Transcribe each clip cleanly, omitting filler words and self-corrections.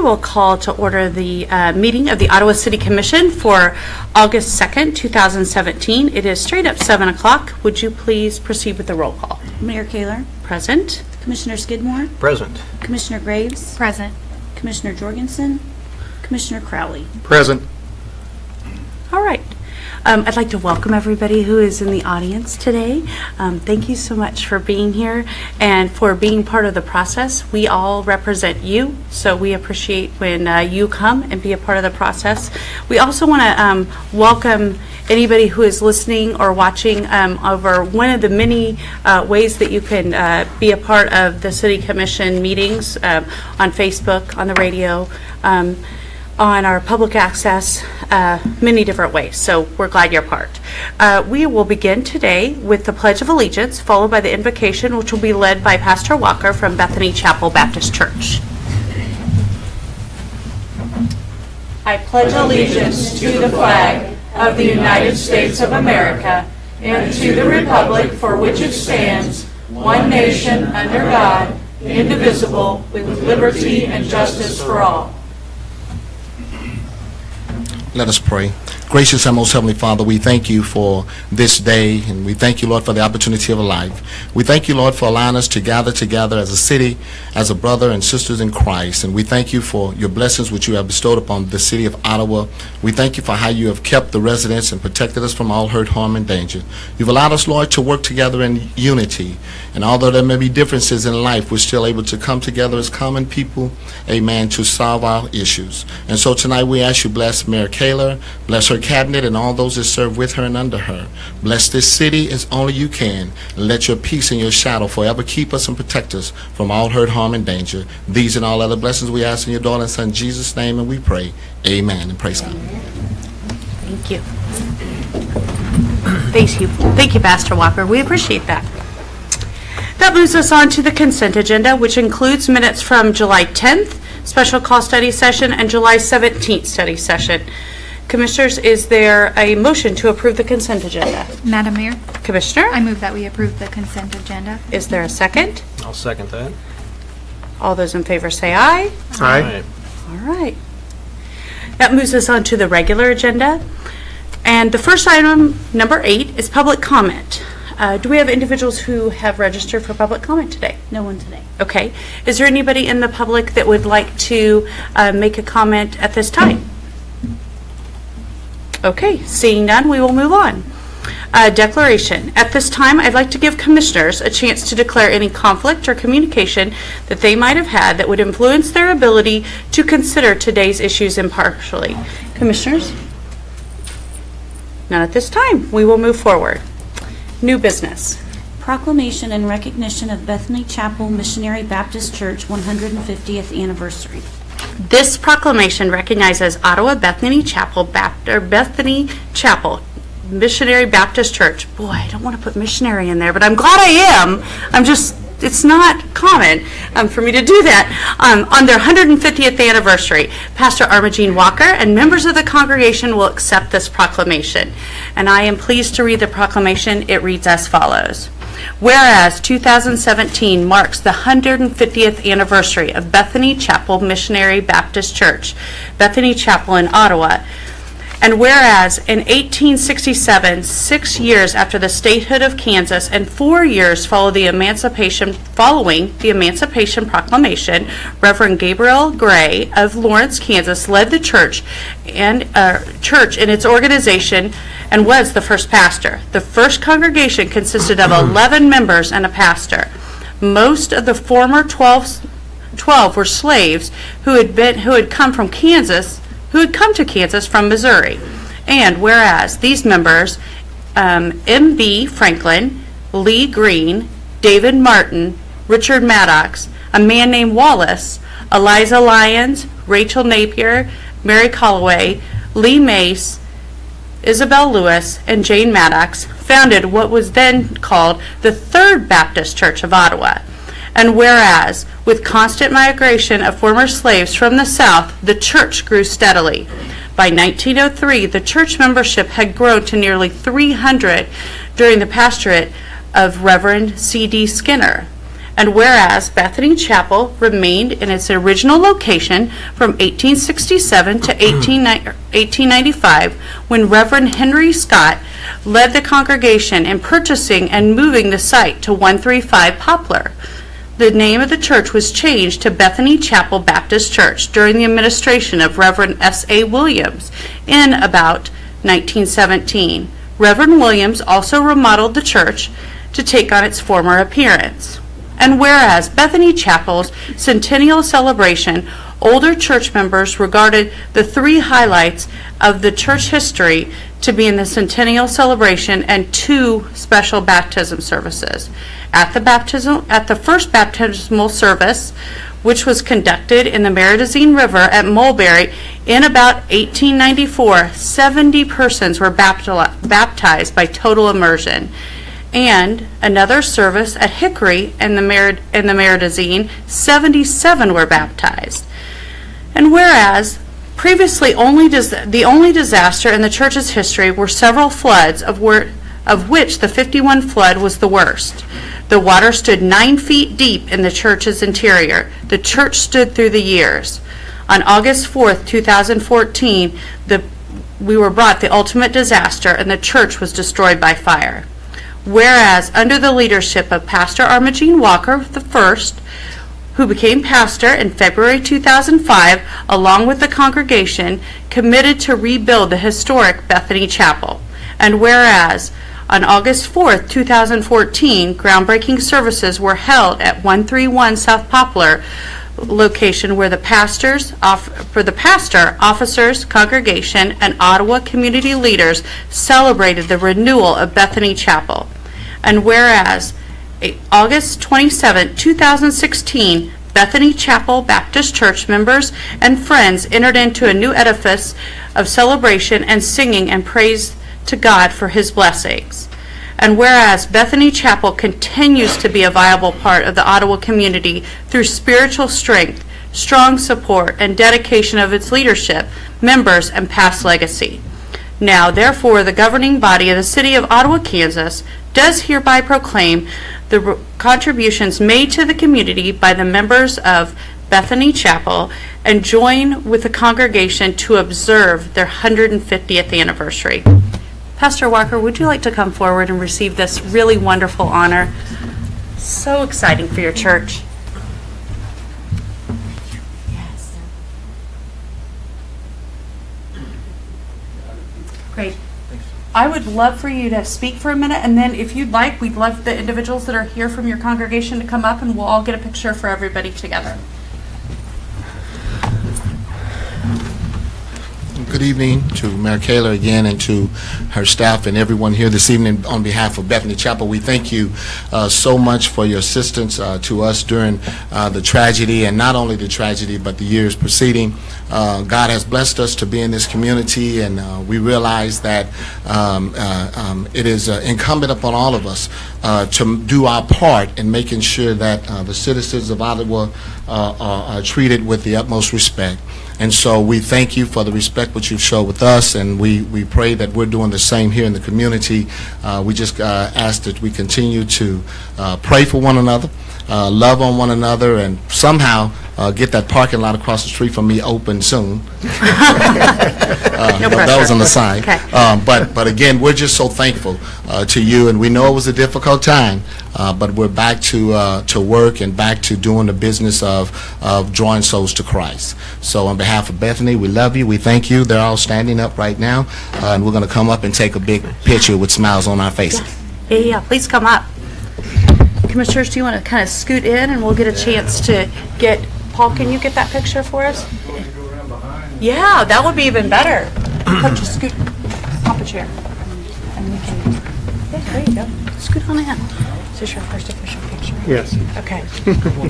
will call to order the meeting of the Ottawa City Commission for August 2nd, 2017. It is straight up 7 o'clock. Would you please proceed with the roll call? Mayor Kaler. Present. Commissioner Skidmore. Present. Commissioner Graves. Present. Commissioner Jorgensen. Commissioner Crowley. Present. All right. I'd like to welcome everybody who is in the audience today. Thank you so much for being here and for being part of the process. We all represent you, so we appreciate when you come and be a part of the process. We also want to welcome anybody who is listening or watching over one of the many ways that you can be a part of the City Commission meetings on Facebook, on the radio, on our public access, many different ways. So we're glad you're part. We will begin today with the Pledge of Allegiance, followed by the invocation, which will be led by Pastor Walker from Bethany Chapel Baptist Church. I pledge allegiance to the flag of the United States of America and to the republic for which it stands, one nation under God, indivisible, with liberty and justice for all. Let us pray. Gracious and most Heavenly Father, we thank you for this day, and we thank you, Lord, for the opportunity of life. We thank you, Lord, for allowing us to gather together as a city, as a brother and sisters in Christ, and we thank you for your blessings which you have bestowed upon the city of Ottawa. We thank you for how you have kept the residents and protected us from all hurt, harm, and danger. You've allowed us, Lord, to work together in unity, and although there may be differences in life, we're still able to come together as common people, amen, to solve our issues. And so tonight we ask you bless Mayor Kaler, bless her cabinet and all those that serve with her and under her. Bless this city as only you can, and let your peace and your shadow forever keep us and protect us from all hurt, harm, and danger. These and all other blessings we ask in your daughter and son Jesus' name, and we pray. Amen. And praise God. Thank you. Thank you, Pastor Walker. We appreciate that. That moves us on to the consent agenda, which includes minutes from July 10th, special call study session, and July 17th study session. Commissioners, is there a motion to approve the consent agenda? Madam Mayor, Commissioner? I move that we approve the consent agenda. Is there a second? I'll second that. All those in favor say aye. Aye. All right. That moves us on to the regular agenda. And the first item, number 8, is public comment. Do we have individuals who have registered for public comment today? No one today. Okay. Is there anybody in the public that would like to make a comment at this time? Okay, seeing none, we will move on. Declaration. At this time, I'd like to give commissioners a chance to declare any conflict or communication that they might have had that would influence their ability to consider today's issues impartially. Commissioners? None at this time. We will move forward. New business. Proclamation and recognition of Bethany Chapel Missionary Baptist Church 150th anniversary. This proclamation recognizes Ottawa Bethany Chapel Missionary Baptist Church. Boy, I don't want to put missionary in there, but I'm glad I am. It's not common for me to do that. On their 150th anniversary, Pastor Armagene Walker and members of the congregation will accept this proclamation. And I am pleased to read the proclamation. It reads as follows. Whereas 2017 marks the 150th anniversary of Bethany Chapel Missionary Baptist Church, Bethany Chapel in Ottawa, and whereas in 1867, 6 years after the statehood of Kansas and 4 years following the Emancipation Proclamation, Reverend Gabriel Gray of Lawrence, Kansas, led the church in its organization and was the first pastor. The first congregation consisted of 11 members and a pastor. Most of the former 12 were slaves who had come to Kansas from Missouri. And whereas these members, M.B. Franklin, Lee Green, David Martin, Richard Maddox, a man named Wallace, Eliza Lyons, Rachel Napier, Mary Calloway, Lee Mace, Isabel Lewis, and Jane Maddox, founded what was then called the Third Baptist Church of Ottawa. And whereas, with constant migration of former slaves from the South, the church grew steadily. By 1903, the church membership had grown to nearly 300 during the pastorate of Reverend C.D. Skinner. And whereas Bethany Chapel remained in its original location from 1867 to 1895, when Reverend Henry Scott led the congregation in purchasing and moving the site to 135 Poplar. The name of the church was changed to Bethany Chapel Baptist Church during the administration of Reverend S.A. Williams in about 1917. Reverend Williams also remodeled the church to take on its former appearance. And whereas Bethany Chapel's centennial celebration, older church members regarded the three highlights of the church history to be in the centennial celebration and two special baptism services. At the first baptismal service, which was conducted in the Meridazine River at Mulberry in about 1894, 70 persons were baptized by total immersion. And another service at Hickory in the Meridazine, 77 were baptized. And whereas previously the only disaster in the church's history were several floods, of which the 51 flood was the worst. The water stood 9 feet deep in the church's interior. The church stood through the years. On August 4th, 2014, we were brought the ultimate disaster, and the church was destroyed by fire. Whereas under the leadership of Pastor Armagene Walker I, who became pastor in February 2005, along with the congregation, committed to rebuild the historic Bethany Chapel. And whereas on August 4th, 2014, groundbreaking services were held at 131 South Poplar location where the pastor, officers, congregation, and Ottawa community leaders celebrated the renewal of Bethany Chapel. And whereas August 27, 2016, Bethany Chapel Baptist Church members and friends entered into a new edifice of celebration and singing and praise to God for his blessings. And whereas Bethany Chapel continues to be a viable part of the Ottawa community through spiritual strength, strong support, and dedication of its leadership, members, and past legacy. Now, therefore, the governing body of the City of Ottawa, Kansas, does hereby proclaim the contributions made to the community by the members of Bethany Chapel and join with the congregation to observe their 150th anniversary. Pastor Walker, would you like to come forward and receive this really wonderful honor? So exciting for your church. Yes. Great. I would love for you to speak for a minute, and then if you'd like, we'd love the individuals that are here from your congregation to come up, and we'll all get a picture for everybody together. Good evening to Mayor Kaler again and to her staff and everyone here this evening. On behalf of Bethany Chapel, we thank you so much for your assistance to us during the tragedy, and not only the tragedy but the years preceding. God has blessed us to be in this community, and we realize that it is incumbent upon all of us to do our part in making sure that the citizens of Ottawa are treated with the utmost respect. And so we thank you for the respect which you've shown with us, and we pray that we're doing the same here in the community. We just ask that we continue to pray for one another, love on one another, and somehow get that parking lot across the street from me open soon. That was on the side. Okay. But again, we're just so thankful to you, and we know it was a difficult time, but we're back to work and back to doing the business of drawing souls to Christ. So on behalf of Bethany, we love you. We thank you. They're all standing up right now, and we're going to come up and take a big picture with smiles on our faces. Yeah, please come up. Commissioners, do you want to kind of scoot in, and we'll get a chance to get, Paul, can you get that picture for us? Yeah, that would be even better. Just scoot, pop a chair. And we can, yeah, there you go. Scoot on in. Is this your first official picture? Yes. Okay.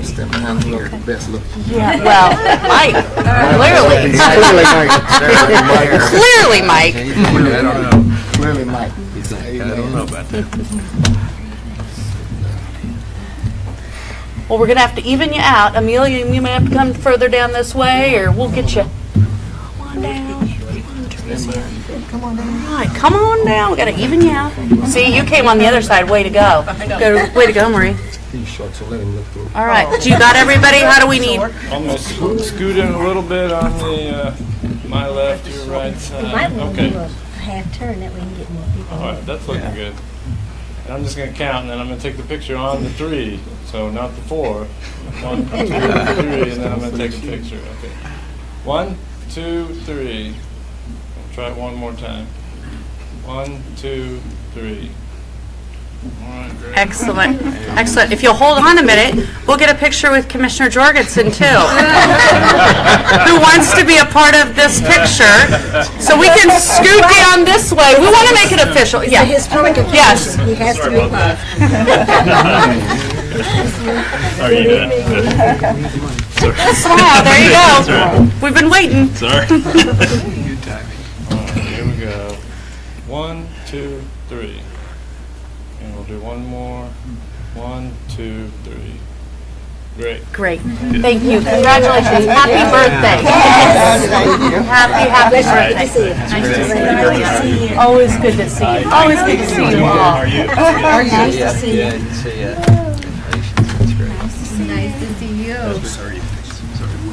Step behind here, best look. Yeah, well, Mike, clearly. Clearly, Mike. I don't know. Clearly, Mike. I don't know about that. Well, we're going to have to even you out. Amelia, you may have to come further down this way, or we'll get you. Come on down. Come on down. All right, come on down. We got to even you out. See, you came on the other side. Way to go. Way to go, Marie. short, so let him look through. All right, do you got everybody? How do we need? I'm gonna scoot in a little bit on the, my left, your right We might side. want to do Okay, a half turn, that we can get more people. all right, that's looking good. And I'm just gonna count, and then I'm gonna take the picture on the 3, so not the 4. 1, 2, 3, and then I'm gonna take a picture, okay. 1, 2, 3. I'll try it one more time. 1, 2, 3. All right, great. Excellent, excellent. If you'll hold on a minute, we'll get a picture with Commissioner Jorgensen too, who wants to be a part of this picture. So we can scoot down this way. We want to make it official. It's a Yeah. historic occasion. Yes. He has to be involved. Smile, there you go. We've been waiting. Sorry. All right, here we go. 1, 2, 3. And we'll do one more. 1, 2, 3. Great. Great. Thank you. Congratulations. Happy birthday. Happy birthday. Nice to see you. Always good to see you. Always good to see you all. Nice to see you. Nice to see you.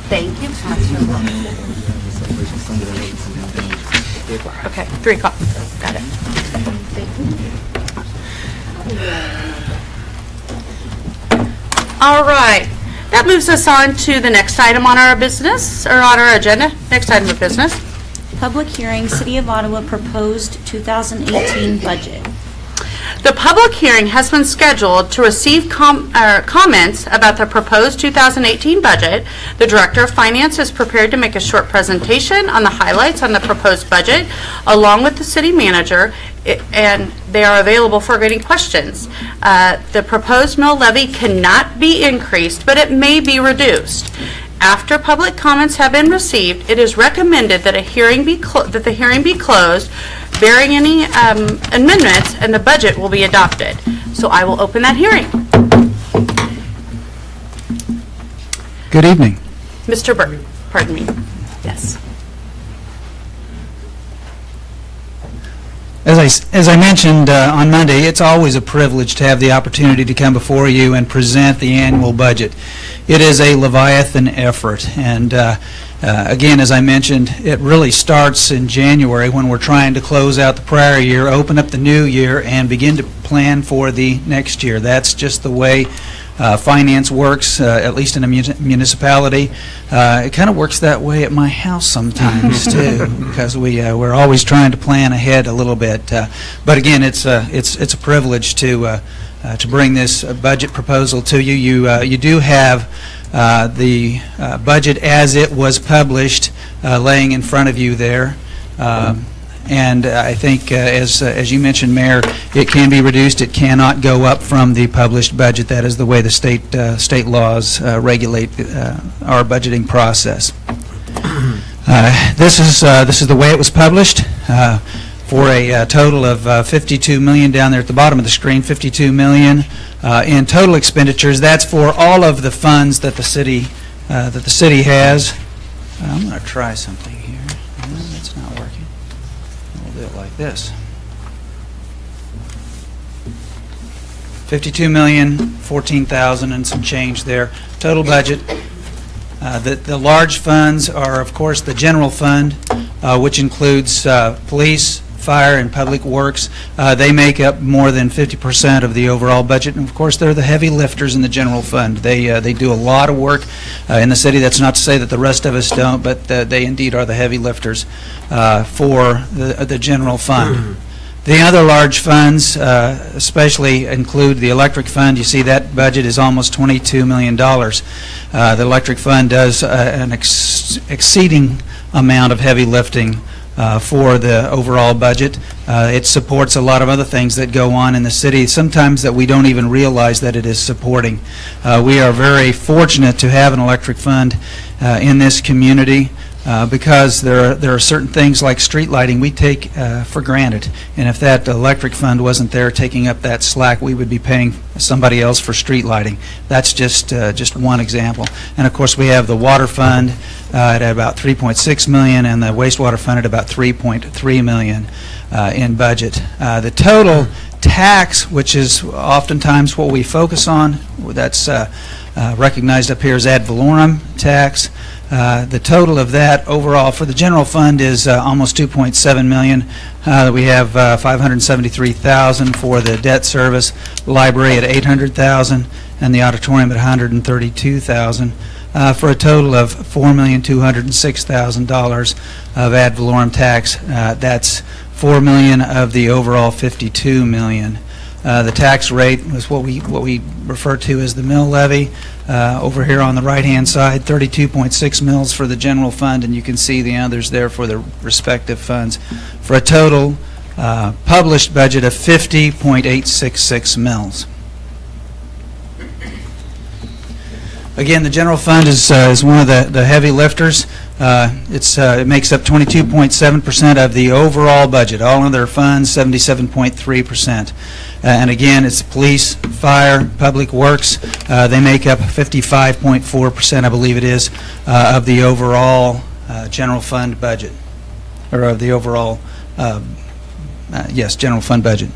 Thank you. Okay, 3 o'clock. Got it. All right. That moves us on to the next item on our business, or on our agenda. Next item of business. Public hearing, City of Ottawa proposed 2018 budget. The public hearing has been scheduled to receive comments about the proposed 2018 budget. The Director of Finance is prepared to make a short presentation on the highlights on the proposed budget, along with the City Manager, and they are available for any questions. The proposed mill levy cannot be increased, but it may be reduced. After public comments have been received, it is recommended that the hearing be closed, bearing any amendments, and the budget will be adopted. So I will open that hearing. Good evening. Mr. Burke, pardon me. Yes. As I mentioned on Monday, it's always a privilege to have the opportunity to come before you and present the annual budget. It is a Leviathan effort, and again, as I mentioned, it really starts in January when we're trying to close out the prior year, open up the new year, and begin to plan for the next year. That's just the way finance works, at least in a municipality. It kind of works that way at my house sometimes too, because we're always trying to plan ahead a little bit. But again, it's a privilege to bring this budget proposal to you. You do have the budget as it was published laying in front of you there. And I think, as you mentioned, Mayor, it can be reduced. It cannot go up from the published budget. That is the way the state laws regulate our budgeting process. This is the way it was published. For a total of $52 million down there at the bottom of the screen, $52 million in total expenditures. That's for all of the funds that the city has. I'm going to try something here. No, that's not working. We'll do it like this. $52,014,000 and some change there. Total budget. The large funds are, of course, the general fund, which includes police, fire, and public works. They make up more than 50% of the overall budget, and of course they're the heavy lifters in the general fund. They do a lot of work in the city. That's not to say that the rest of us don't, but they indeed are the heavy lifters for the general fund. The other large funds especially include the electric fund. You see that budget is almost $22 million. The electric fund does an exceeding amount of heavy lifting for the overall budget. It supports a lot of other things that go on in the city, sometimes that we don't even realize that it is supporting. We are very fortunate to have an electric fund in this community because there are certain things like street lighting we take for granted. And if that electric fund wasn't there taking up that slack, we would be paying somebody else for street lighting. That's just one example. And of course we have the water fund at about $3.6 million and the wastewater fund at about $3.3 million in budget. The total tax, which is oftentimes what we focus on, that's recognized up here as ad valorem tax. The total of that overall for the general fund is almost $2.7 million. We have $573,000 for the debt service, library at $800,000, and the auditorium at $132,000. For a total of $4,206,000 of ad valorem tax. That's $4 million of the overall $52 million. The tax rate was what we refer to as the mill levy. Over here on the right-hand side, 32.6 mills for the general fund, and you can see the others there for the respective funds, for a total published budget of 50.866 mills. Again, the general fund is one of the heavy lifters. It makes up 22.7% of the overall budget. All other funds, 77.3%. And again, it's police, fire, public works. They make up 55.4%, I believe it is, of the overall general fund budget, or of the overall, yes, general fund budget.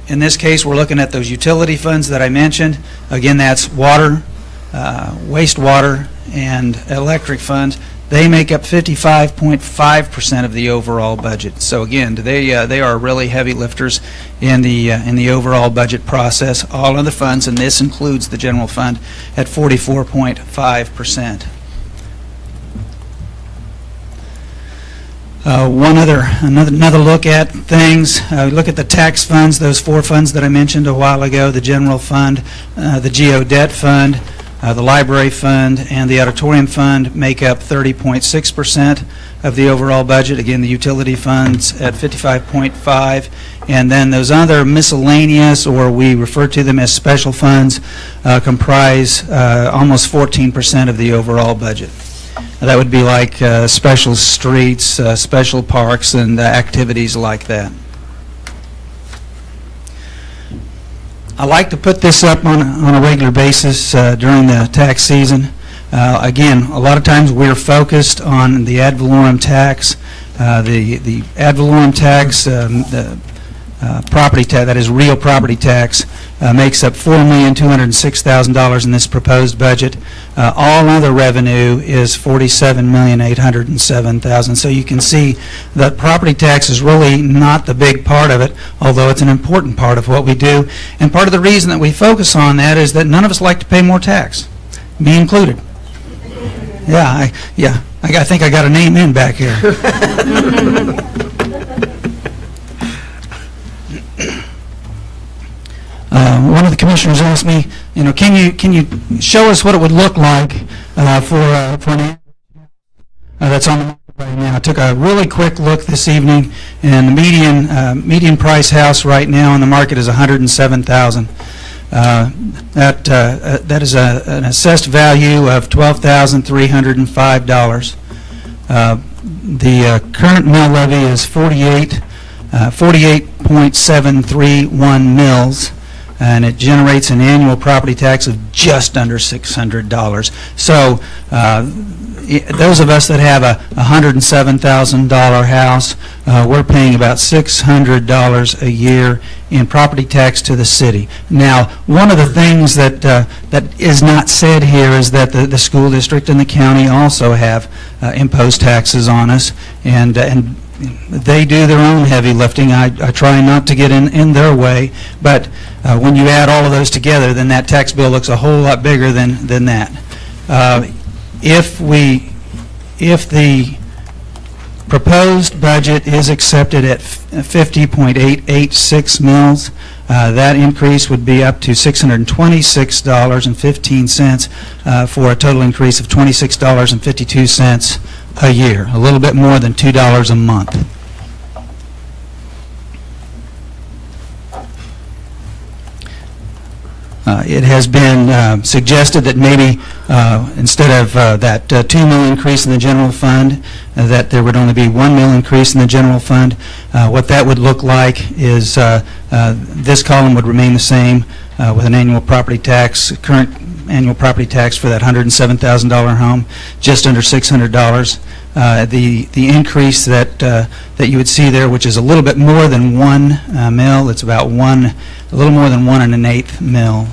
In this case, we're looking at those utility funds that I mentioned. Again, that's water, wastewater, and electric funds. They make up 55.5% of the overall budget. So again, they are really heavy lifters in the overall budget process. All other funds, and this includes the general fund, at 44.5%. Another look at things. Look at the tax funds, those four funds that I mentioned a while ago: the general fund, the GO debt fund, the library fund, and the auditorium fund make up 30.6% of the overall budget. Again, the utility funds at 55.5%, and then those other miscellaneous, or we refer to them as special funds, comprise almost 14% of the overall budget. That would be like special streets, special parks, and activities like that. I like to put this up on a regular basis during the tax season. Again, a lot of times we're focused on the ad valorem tax. The ad valorem tax, the property tax, that is real property tax, makes up $4,206,000 in this proposed budget. All other revenue is $47,807,000. So you can see that property tax is really not the big part of it, although it's an important part of what we do. And part of the reason that we focus on that is that none of us like to pay more tax, me included. Yeah, I think I got a name in back here. One of the commissioners asked me, can you show us what it would look like for an that's on the market right now? I took a really quick look this evening, and the median price house right now on the market is $107,000. That is an assessed value of $12,305. The current mill levy is 48.731 mills, and it generates an annual property tax of just under $600. So those of us that have a $107,000 house, we're paying about $600 a year in property tax to the city. Now, one of the things that is not said here is that the school district and the county also have imposed taxes on us, and they do their own heavy lifting. I try not to get in their way, but when you add all of those together, then that tax bill looks a whole lot bigger than that. If the proposed budget is accepted at 50.886 mills, that increase would be up to $626.15 for a total increase of $26.52 a year, a little bit more than $2 a month. It has been suggested that maybe instead of that $2 million increase in the general fund, that there would only be $1 million increase in the general fund. What that would look like is this column would remain the same with an annual property tax. Current annual property tax for that $107,000 home, just under $600. The increase that you would see there, which is a little bit more than 1 mil, it's about a little more than 1 1/8 mil,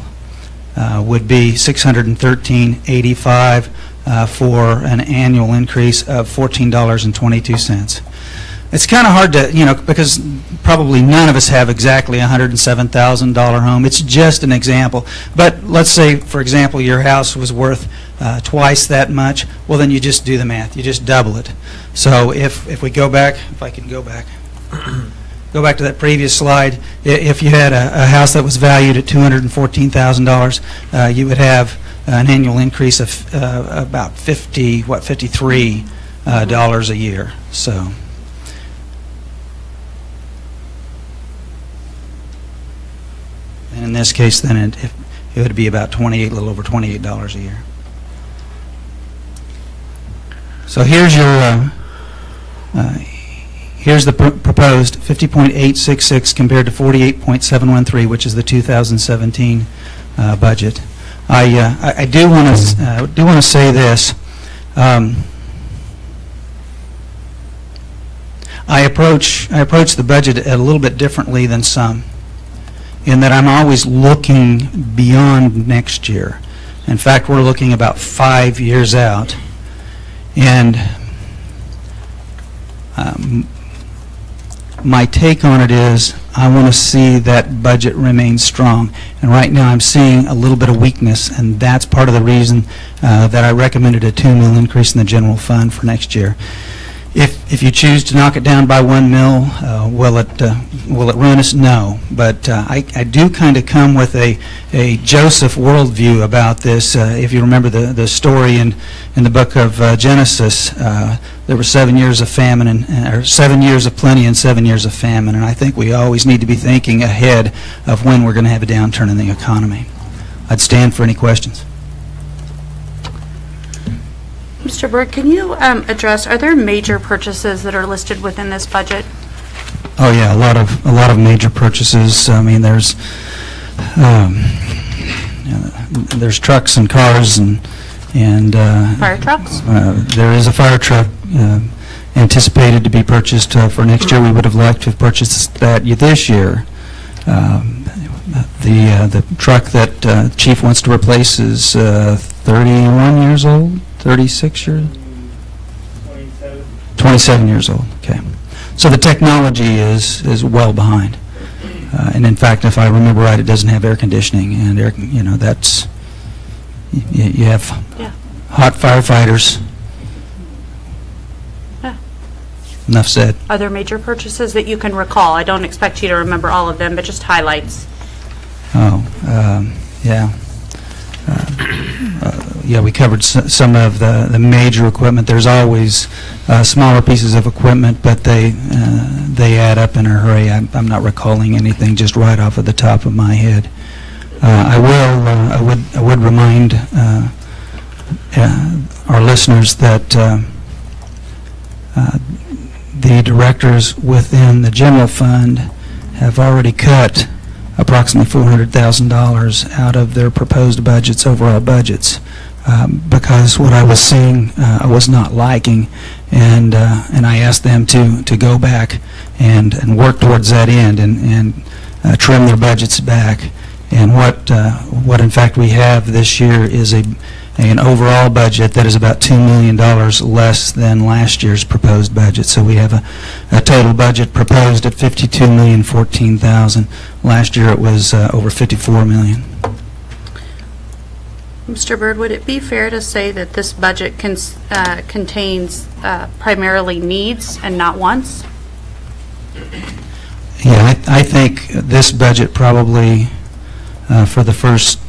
would be $613.85 for an annual increase of $14.22. It's kind of hard to, because probably none of us have exactly a $107,000 home. It's just an example. But let's say, for example, your house was worth twice that much. Well, then you just do the math. You just double it. So if we go back, if I can go back, go back to that previous slide. If you had a house that was valued at $214,000, you would have an annual increase of about $53 dollars a year. So. And in this case, then it would be about a little over $28 a year. So here's your here's the proposed 50.866 compared to 48.713, which is the 2017 budget. I do want to say this. I approach the budget a little bit differently than some, in that I'm always looking beyond next year. In fact, we're looking about 5 years out. And my take on it is I want to see that budget remain strong. And right now I'm seeing a little bit of weakness, and that's part of the reason that I recommended a $2 million increase in the general fund for next year. If you choose to knock it down by 1 mil, will it ruin us? No. But I do kind of come with a Joseph worldview about this. If you remember the story in the book of Genesis, there were 7 years of famine, or 7 years of plenty and 7 years of famine. And I think we always need to be thinking ahead of when we're going to have a downturn in the economy. I'd stand for any questions. Mr. Byrd, can you address, are there major purchases that are listed within this budget? Oh yeah, a lot of major purchases. I mean, there's trucks and cars and Fire trucks? There is a fire truck anticipated to be purchased for next year. We would have liked to have purchased that this year. The truck that the chief wants to replace is 31 years old, 36 years? 27 years old, okay. So the technology is well behind. And in fact, if I remember right, it doesn't have air conditioning, and that's, you have hot firefighters. Yeah. Enough said. Are there major purchases that you can recall? I don't expect you to remember all of them, but just highlights. Yeah. Yeah, we covered some of the major equipment. There's always smaller pieces of equipment, but they add up in a hurry. I'm not recalling anything just right off of the top of my head. I would remind our listeners that the directors within the general fund have already cut approximately $400,000 out of their proposed budgets, overall budgets, because what I was seeing I was not liking, and I asked them to go back and work towards that end and trim their budgets back. And what in fact we have this year is an overall budget that is about $2 million less than last year's proposed budget. So we have a total budget proposed at $52,014,000. Last year it was over $54 million. Mr. Byrd, would it be fair to say that this budget contains primarily needs and not wants? Yeah, I think this budget probably for the first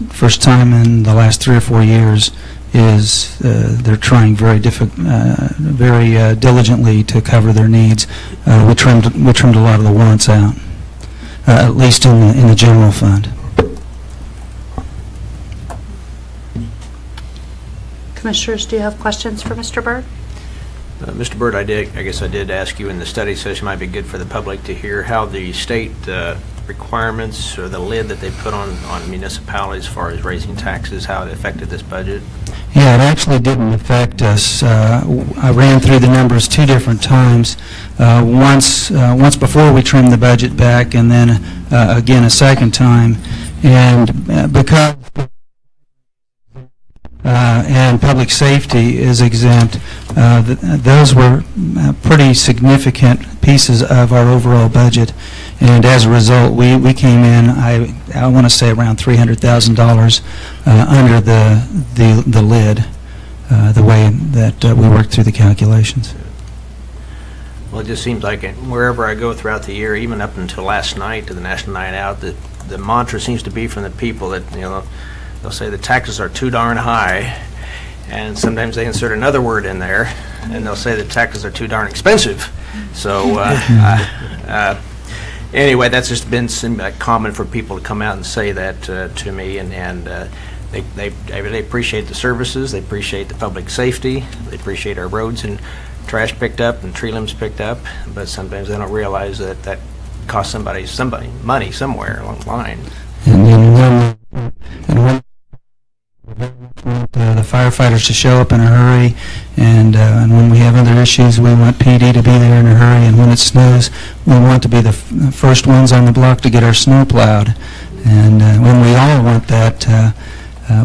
time in the last 3 or 4 years is they're trying very diligently to cover their needs. We trimmed a lot of the wants out, at least in the general fund. Commissioners, do you have questions for Mr. Byrd? Mr. Byrd, I guess I did ask you in the study session, might be good for the public to hear how the state requirements or the lid that they put on municipalities as far as raising taxes, how it affected this budget? Yeah, it actually didn't affect us. I ran through the numbers 2 different times. Once before we trimmed the budget back, and then again a second time. And because and public safety is exempt, those were pretty significant pieces of our overall budget. And as a result, we came in, I want to say around $300,000 under the lid, the way that we worked through the calculations. Well, it just seems like wherever I go throughout the year, even up until last night to the National Night Out, the mantra seems to be from the people that, they'll say the taxes are too darn high, and sometimes they insert another word in there, and they'll say the taxes are too darn expensive. So anyway, that's just been common for people to come out and say that to me, and they really appreciate the services, they appreciate the public safety, they appreciate our roads and trash picked up and tree limbs picked up, but sometimes they don't realize that costs somebody money somewhere along the line. And when the firefighters to show up in a hurry, and when we have other issues, we want PD to be there in a hurry, and when it snows, we want to be the first ones on the block to get our snow plowed. And when we all want that,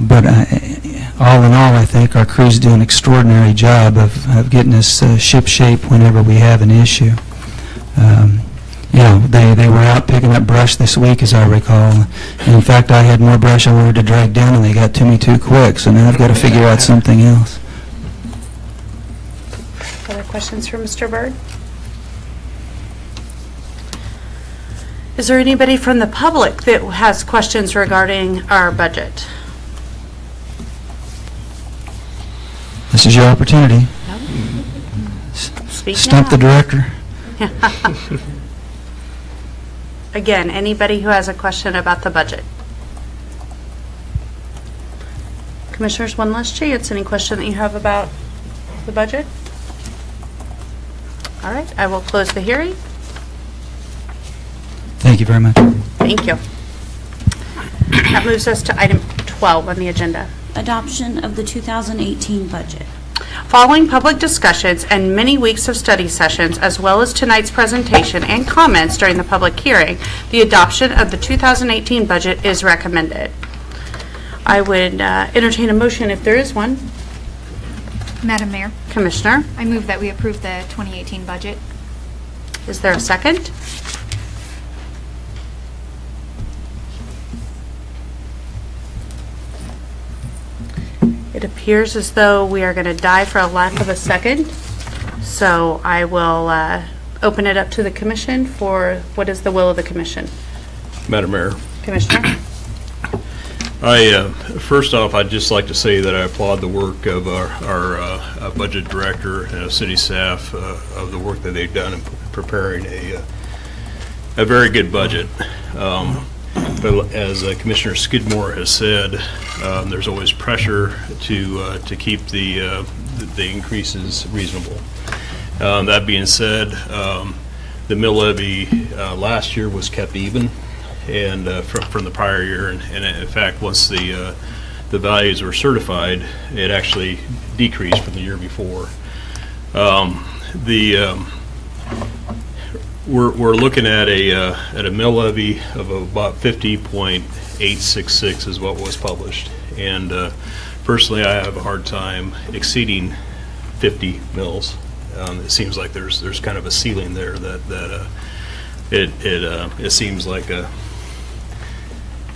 but all in all, I think our crews do an extraordinary job of getting us ship shape whenever we have an issue. They were out picking up brush this week, as I recall. And in fact, I had more brush I wanted to drag down, and they got to me too quick. So now I've got to figure out something else. Other questions for Mr. Byrd? Is there anybody from the public that has questions regarding our budget? This is your opportunity. Speak Stump now. the director. Again, anybody who has a question about the budget? Commissioners, one last chance. Any question that you have about the budget? All right, I will close the hearing. Thank you very much. Thank you. That moves us to item 12 on the agenda. Adoption of the 2018 budget. Following public discussions and many weeks of study sessions, as well as tonight's presentation and comments during the public hearing, the adoption of the 2018 budget is recommended. I would entertain a motion if there is one. Madam Mayor, Commissioner, I move that we approve the 2018 budget. is there a second? It appears as though we are going to die for a lack of a second. So I will open it up to the commission for what is the will of the commission. Madam Mayor, Commissioner? first off, I'd just like to say that I applaud the work of our budget director and city staff of the work that they've done in preparing a very good budget. But as Commissioner Skidmore has said, there's always pressure to keep the increases reasonable. That being said, the mill levy last year was kept even, and from the prior year, and in fact, once the values were certified, it actually decreased from the year before. We're looking at a mill levy of about 50.866 is what was published, and personally, I have a hard time exceeding 50 mills. It seems like there's kind of a ceiling there that it seems like it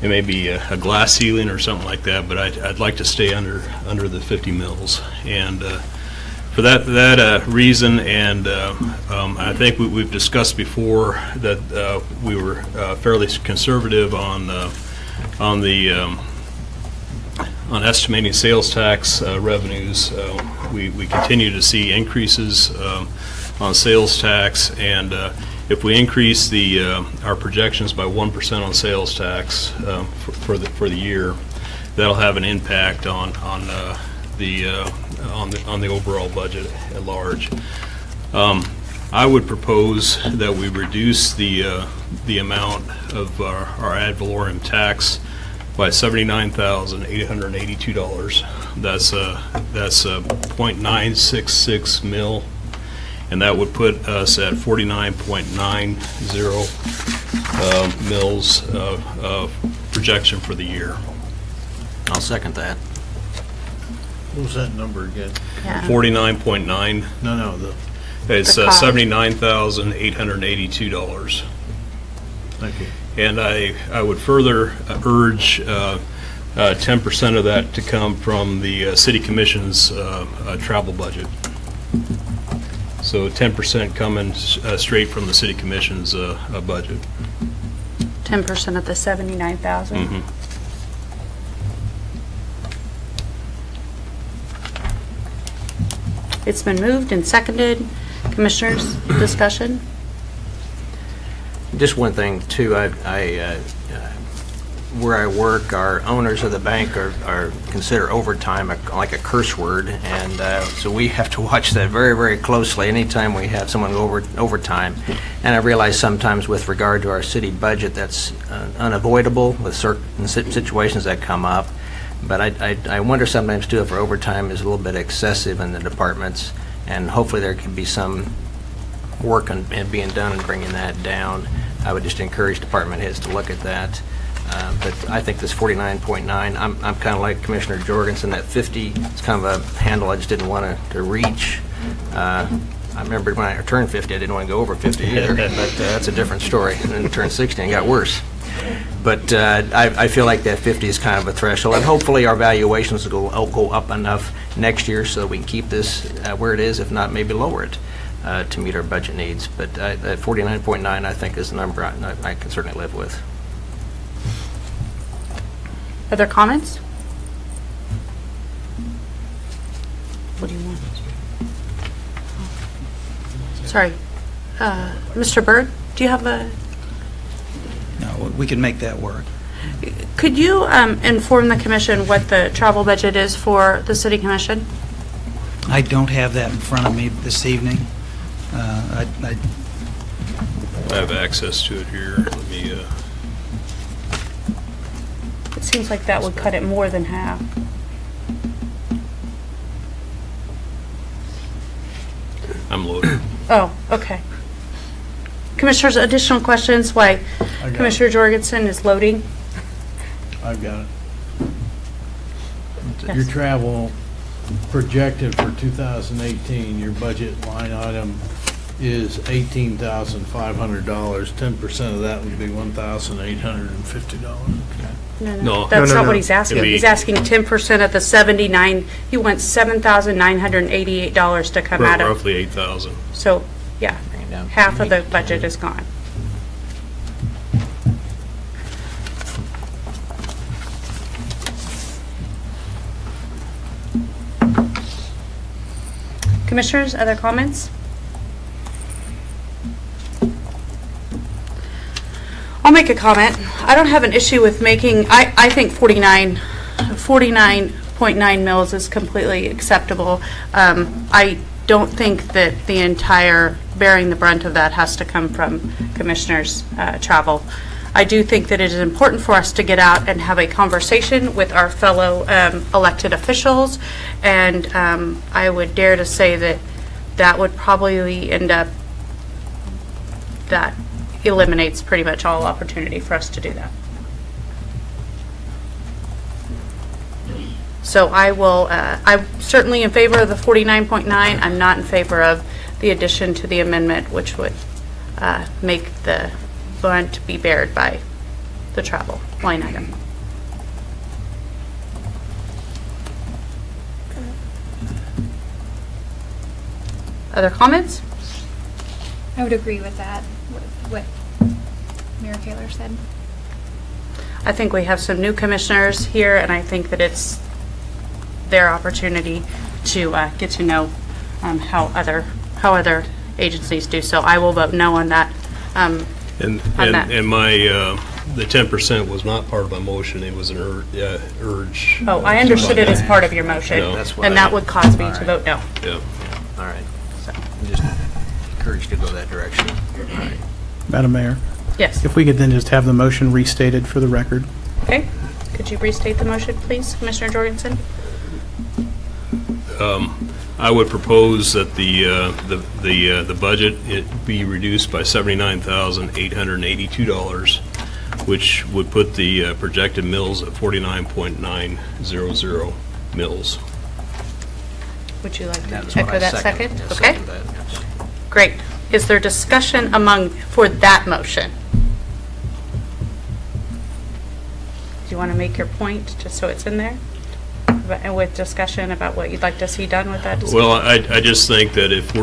may be a glass ceiling or something like that, but I'd like to stay under the 50 mills, and for that reason, and I think we've discussed before that we were fairly conservative on estimating sales tax revenues. We continue to see increases on sales tax, and if we increase our projections by 1% on sales tax for the year, that'll have an impact on the overall budget at large. I would propose that we reduce the amount of our ad valorem tax by $79,882. That's a 0.966 mil, and that would put us at 49.90 mils projection for the year. I'll second that. What was that number again? Yeah. 49.9. No, It's The cost. $79,882. thank you. And I would further urge 10% of that to come from the city commission's travel budget. So 10% coming straight from the city commission's budget. 10% of the 79,000. Mhm. It's been moved and seconded. Commissioners, discussion? Just one thing, too, where I work, our owners of the bank are consider overtime like a curse word, and so we have to watch that very, very closely anytime we have someone go overtime. And I realize sometimes with regard to our city budget, that's unavoidable with certain situations that come up. But I wonder sometimes, too, if our overtime is a little bit excessive in the departments, and hopefully there can be some work on being done and bringing that down. I would just encourage department heads to look at that. But I think this 49.9, I'm kind of like Commissioner Jorgensen, that 50 is kind of a handle I just didn't want to reach. I remember when I turned 50, I didn't want to go over 50 either, but that's a different story. And then turned 60 and it got worse. But I feel like that 50 is kind of a threshold, and hopefully our valuations will go up enough next year so we can keep this where it is, if not maybe lower it to meet our budget needs. But that 49.9, I think, is a number I can certainly live with. Other comments? What do you want? Sorry. Mr. Byrd, do you have a... No, we can make that work. Could you inform the commission what the travel budget is for the city commission? I don't have that in front of me this evening. I have access to it here. Let me, It seems like that would cut it more than half. I'm loaded. Oh, okay. Commissioners, additional questions? Why I got Commissioner Jorgensen is loading? I've got it. Yes. Your travel projected for 2018, your budget line item is $18,500. 10% of that would be $1,850. No. That's No, not no. what he's asking. It'd be- He's asking 10% of the 79, he wants $7,988 to come out of. Roughly 8,000. So, yeah, Bring it down. half of the budget is gone. Commissioners, other comments? I'll make a comment. I don't have an issue with making, I think 49.9 mils is completely acceptable. I don't think that the entire bearing the brunt of that has to come from commissioners' travel. I do think that it is important for us to get out and have a conversation with our fellow elected officials, and I would dare to say that that would probably end up, that eliminates pretty much all opportunity for us to do that. So I will, I'm certainly in favor of the 49.9. I'm not in favor of the addition to the amendment, which would make the brunt be bared by the travel line item. Other comments? I would agree with that, with what Mayor Kaler said. I think we have some new commissioners here, and I think that it's their opportunity to get to know how other agencies do. So I will vote no on that. And that. my, the 10% was not part of my motion, it was an urge. Oh, I understood it as part of your motion, No. That's what and I- that would cause me all to right. vote no. Yeah. All right. So, Just encouraged to go that direction. Madam Mayor, Yes. if we could then just have the motion restated for the record. Okay. Could you restate the motion, please, Commissioner Jorgensen? I would propose that the budget it be reduced by $79,882, which would put the projected mills at 49.900 mills. Would you like to That's what echo I that second? Yes, Okay. second that, yes. Great. Is there discussion for that motion? Do you want to make your point, just so it's in there? And with discussion about what you'd like to see done with that discussion? Well, I just think that if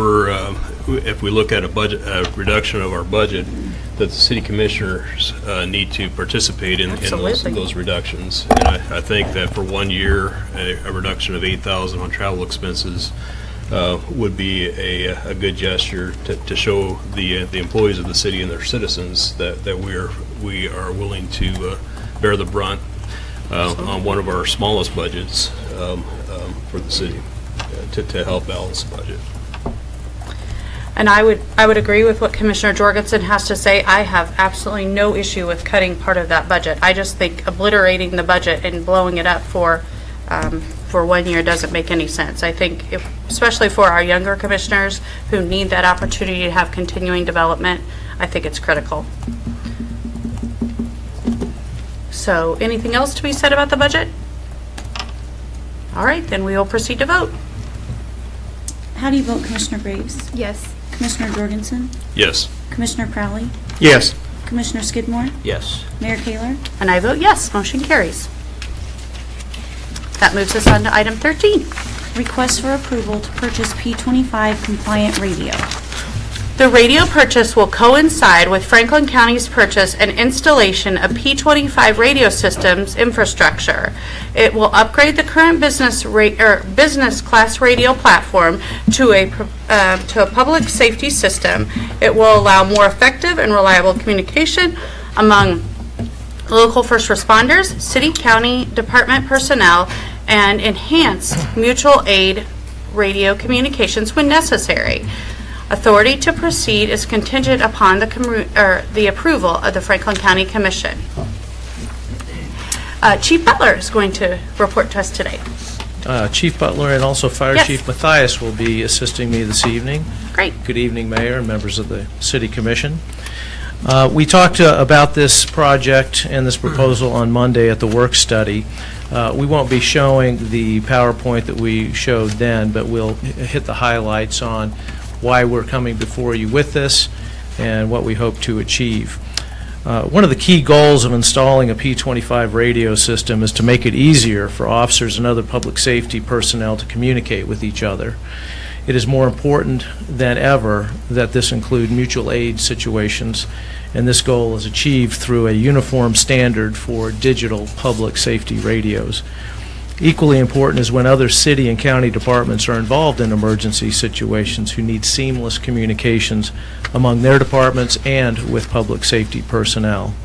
we look at a reduction of our budget, that the city commissioners need to participate in those reductions. And I think that for 1 year, a reduction of $8,000 on travel expenses would be a good gesture to show the employees of the city and their citizens that we are willing to bear the brunt on one of our smallest budgets for the city to help balance the budget. And I would agree with what Commissioner Jorgensen has to say. I have absolutely no issue with cutting part of that budget. I just think obliterating the budget and blowing it up for 1 year doesn't make any sense. I think, especially for our younger commissioners who need that opportunity to have continuing development, I think it's critical. So, anything else to be said about the budget? All right, then we will proceed to vote. How do you vote, Commissioner Graves? Yes. Commissioner Jorgensen? Yes. Commissioner Crowley? Yes. Commissioner Skidmore? Yes. Mayor Kaler? And I vote yes, motion carries. That moves us on to item 13. Request for approval to purchase P25 compliant radio. The radio purchase will coincide with Franklin County's purchase and installation of P25 radio systems infrastructure. It will upgrade the current business class radio platform to a public safety system. It will allow more effective and reliable communication among local first responders, city, county department personnel, and enhance mutual aid radio communications when necessary. Authority to proceed is contingent upon the approval of the Franklin County Commission. Chief Butler is going to report to us today. Chief Butler and also Fire Yes. Chief Matthias will be assisting me this evening. Great. Good evening, Mayor and members of the City Commission. We talked about this project and this proposal on Monday at the work study. We won't be showing the PowerPoint that we showed then, but we'll hit the highlights on why we're coming before you with this and what we hope to achieve. One of the key goals of installing a P25 radio system is to make it easier for officers and other public safety personnel to communicate with each other. It is more important than ever that this include mutual aid situations, and this goal is achieved through a uniform standard for digital public safety radios. Equally important is when other city and county departments are involved in emergency situations who need seamless communications among their departments and with public safety personnel.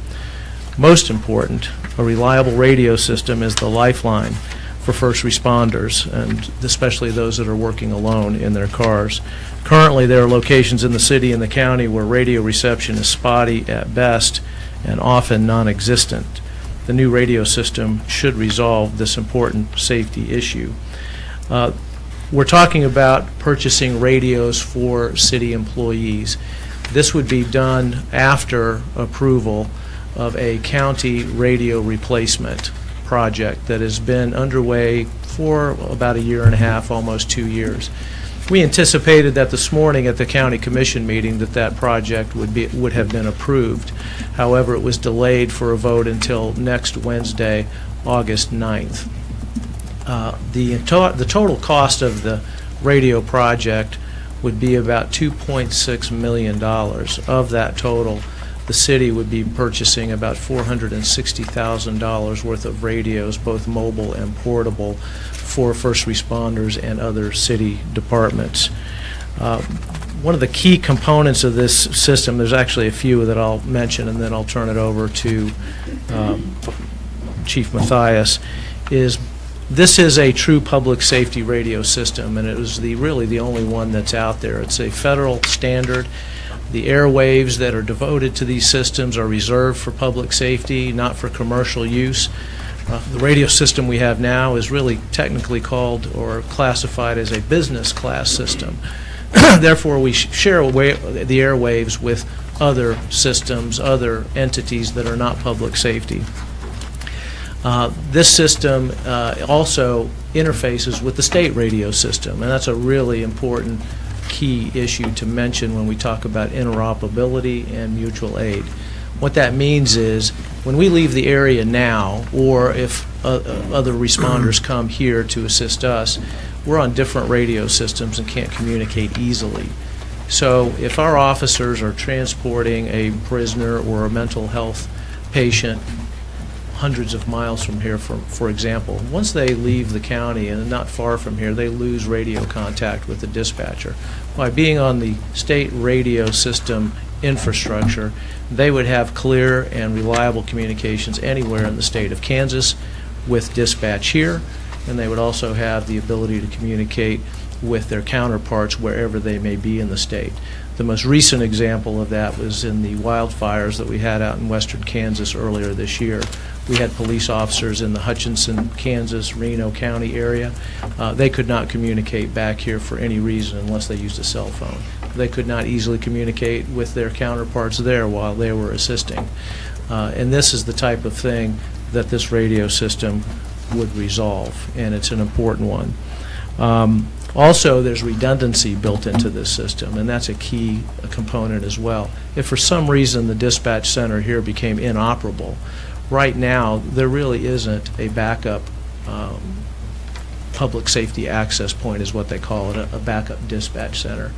Most important, a reliable radio system is the lifeline for first responders, and especially those that are working alone in their cars. Currently, there are locations in the city and the county where radio reception is spotty at best and often non-existent. The new radio system should resolve this important safety issue. We're talking about purchasing radios for city employees. This would be done after approval of a county radio replacement project that has been underway for about a year and a half, almost 2 years. We anticipated that this morning at the county commission meeting that project would have been approved. However, it was delayed for a vote until next Wednesday, August 9th. The total cost of the radio project would be about $2.6 million. Of that total, the city would be purchasing about $460,000 worth of radios, both mobile and portable, for first responders and other city departments. One of the key components of this system, there's actually a few that I'll mention and then I'll turn it over to Chief Matthias, is This is a true public safety radio system, and it was really the only one that's out there. It's a federal standard. The airwaves that are devoted to these systems are reserved for public safety, not for commercial use. The radio system we have now is really technically called or classified as a business class system. Therefore, we share the airwaves with other systems, other entities that are not public safety. This system also interfaces with the state radio system, and that's a really important key issue to mention when we talk about interoperability and mutual aid. What that means is when we leave the area now, or if other responders come here to assist us, we're on different radio systems and can't communicate easily. So if our officers are transporting a prisoner or a mental health patient hundreds of miles from here, for example, once they leave the county and not far from here, they lose radio contact with the dispatcher. By being on the state radio system infrastructure, they would have clear and reliable communications anywhere in the state of Kansas with dispatch here, and they would also have the ability to communicate with their counterparts wherever they may be in the state. The most recent example of that was in the wildfires that we had out in western Kansas earlier this year. We had police officers in the Hutchinson, Kansas, Reno County area. They could not communicate back here for any reason unless they used a cell phone. They could not easily communicate with their counterparts there while they were assisting. And this is the type of thing that this radio system would resolve, and it's an important one. Also, there's redundancy built into this system, and that's a key component as well. If for some reason the dispatch center here became inoperable, right now there really isn't a backup public safety access point, is what they call it, a backup dispatch center.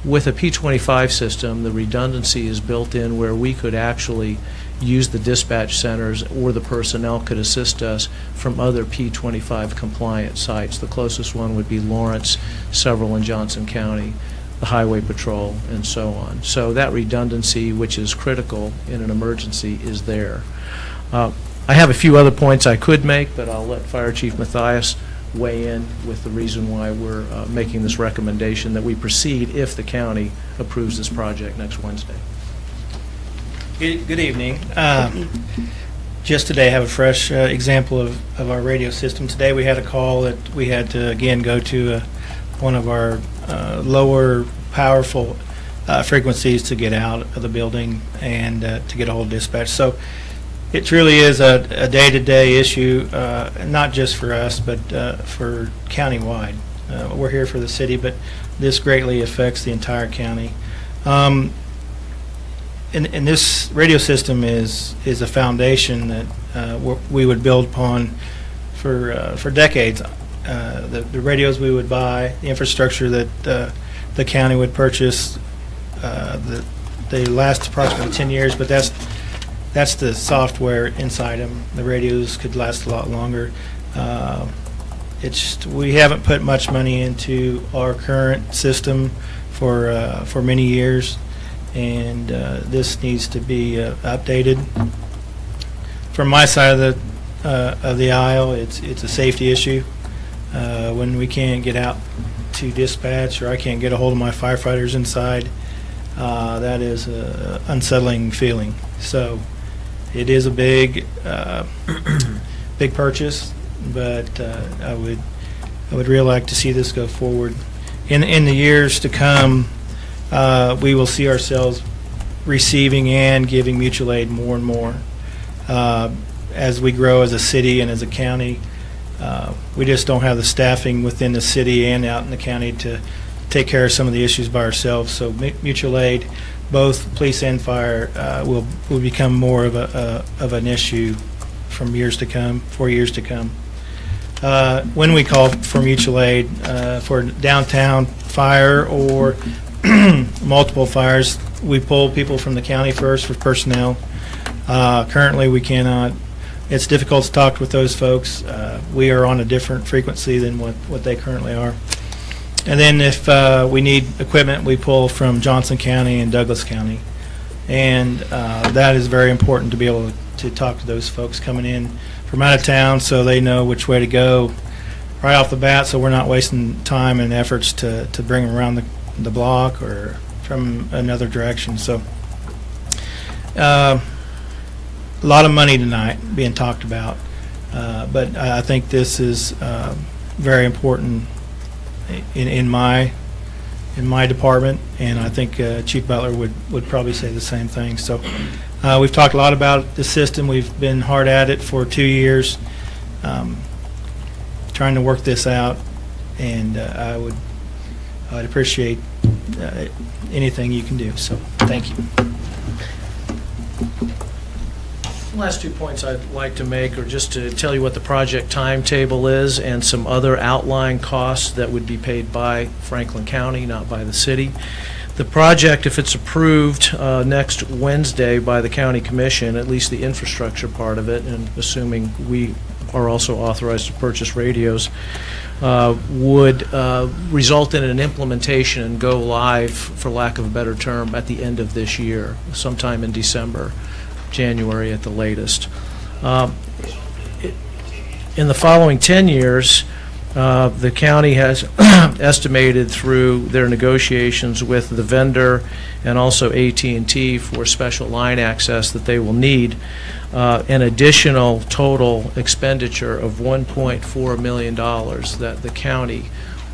With a P25 system, the redundancy is built in where we could actually use the dispatch centers, or the personnel could assist us from other P25 compliant sites. The closest one would be Lawrence, several in Johnson County, the Highway Patrol, and so on. So that redundancy, which is critical in an emergency, is there. I have a few other points I could make, but I'll let Fire Chief Mathias weigh in with the reason why we're making this recommendation that we proceed if the county approves this project next Wednesday. Good evening. Just today I have a fresh example of our radio system. Today we had a call that we had to again go to one of our lower powerful frequencies to get out of the building and to get a hold of dispatch. So it truly is a day-to-day issue, not just for us, but for countywide. We're here for the city, but this greatly affects the entire county. And this radio system is a foundation that we would build upon for decades. The radios we would buy, the infrastructure that the county would purchase, they last approximately 10 years, but that's the software inside them. The radios could last a lot longer. We haven't put much money into our current system for many years, and this needs to be updated. From my side of the aisle, it's a safety issue. When we can't get out to dispatch, or I can't get a hold of my firefighters inside, that is an unsettling feeling. So it is a big purchase, but I would really like to see this go forward. In the years to come, we will see ourselves receiving and giving mutual aid more and more. As we grow as a city and as a county, we just don't have the staffing within the city and out in the county to take care of some of the issues by ourselves. So mutual aid, both police and fire, will become more of an issue from years to come, for years to come. When we call for mutual aid for downtown fire or multiple fires, we pull people from the county first for personnel. Currently, we cannot. It's difficult to talk with those folks. We are on a different frequency than what they currently are. And then if we need equipment, we pull from Johnson County and Douglas County. And that is very important to be able to talk to those folks coming in from out of town, so they know which way to go right off the bat, so we're not wasting time and efforts to bring them around the block or from another direction. So a lot of money tonight being talked about, but I think this is very important in my department, and I think Chief Butler would probably say the same thing. So we've talked a lot about the system. We've been hard at it for 2 years, trying to work this out, and I'd appreciate anything you can do. So thank you. Last 2 points I'd like to make are just to tell you what the project timetable is and some other outlying costs that would be paid by Franklin County, not by the city. The project, if it's approved next Wednesday by the County Commission, at least the infrastructure part of it, and assuming we are also authorized to purchase radios, would result in an implementation and go live, for lack of a better term, at the end of this year, sometime in December. January at the latest. In the following 10 years, the county has estimated through their negotiations with the vendor and also AT&T for special line access that they will need an additional total expenditure of $1.4 million that the county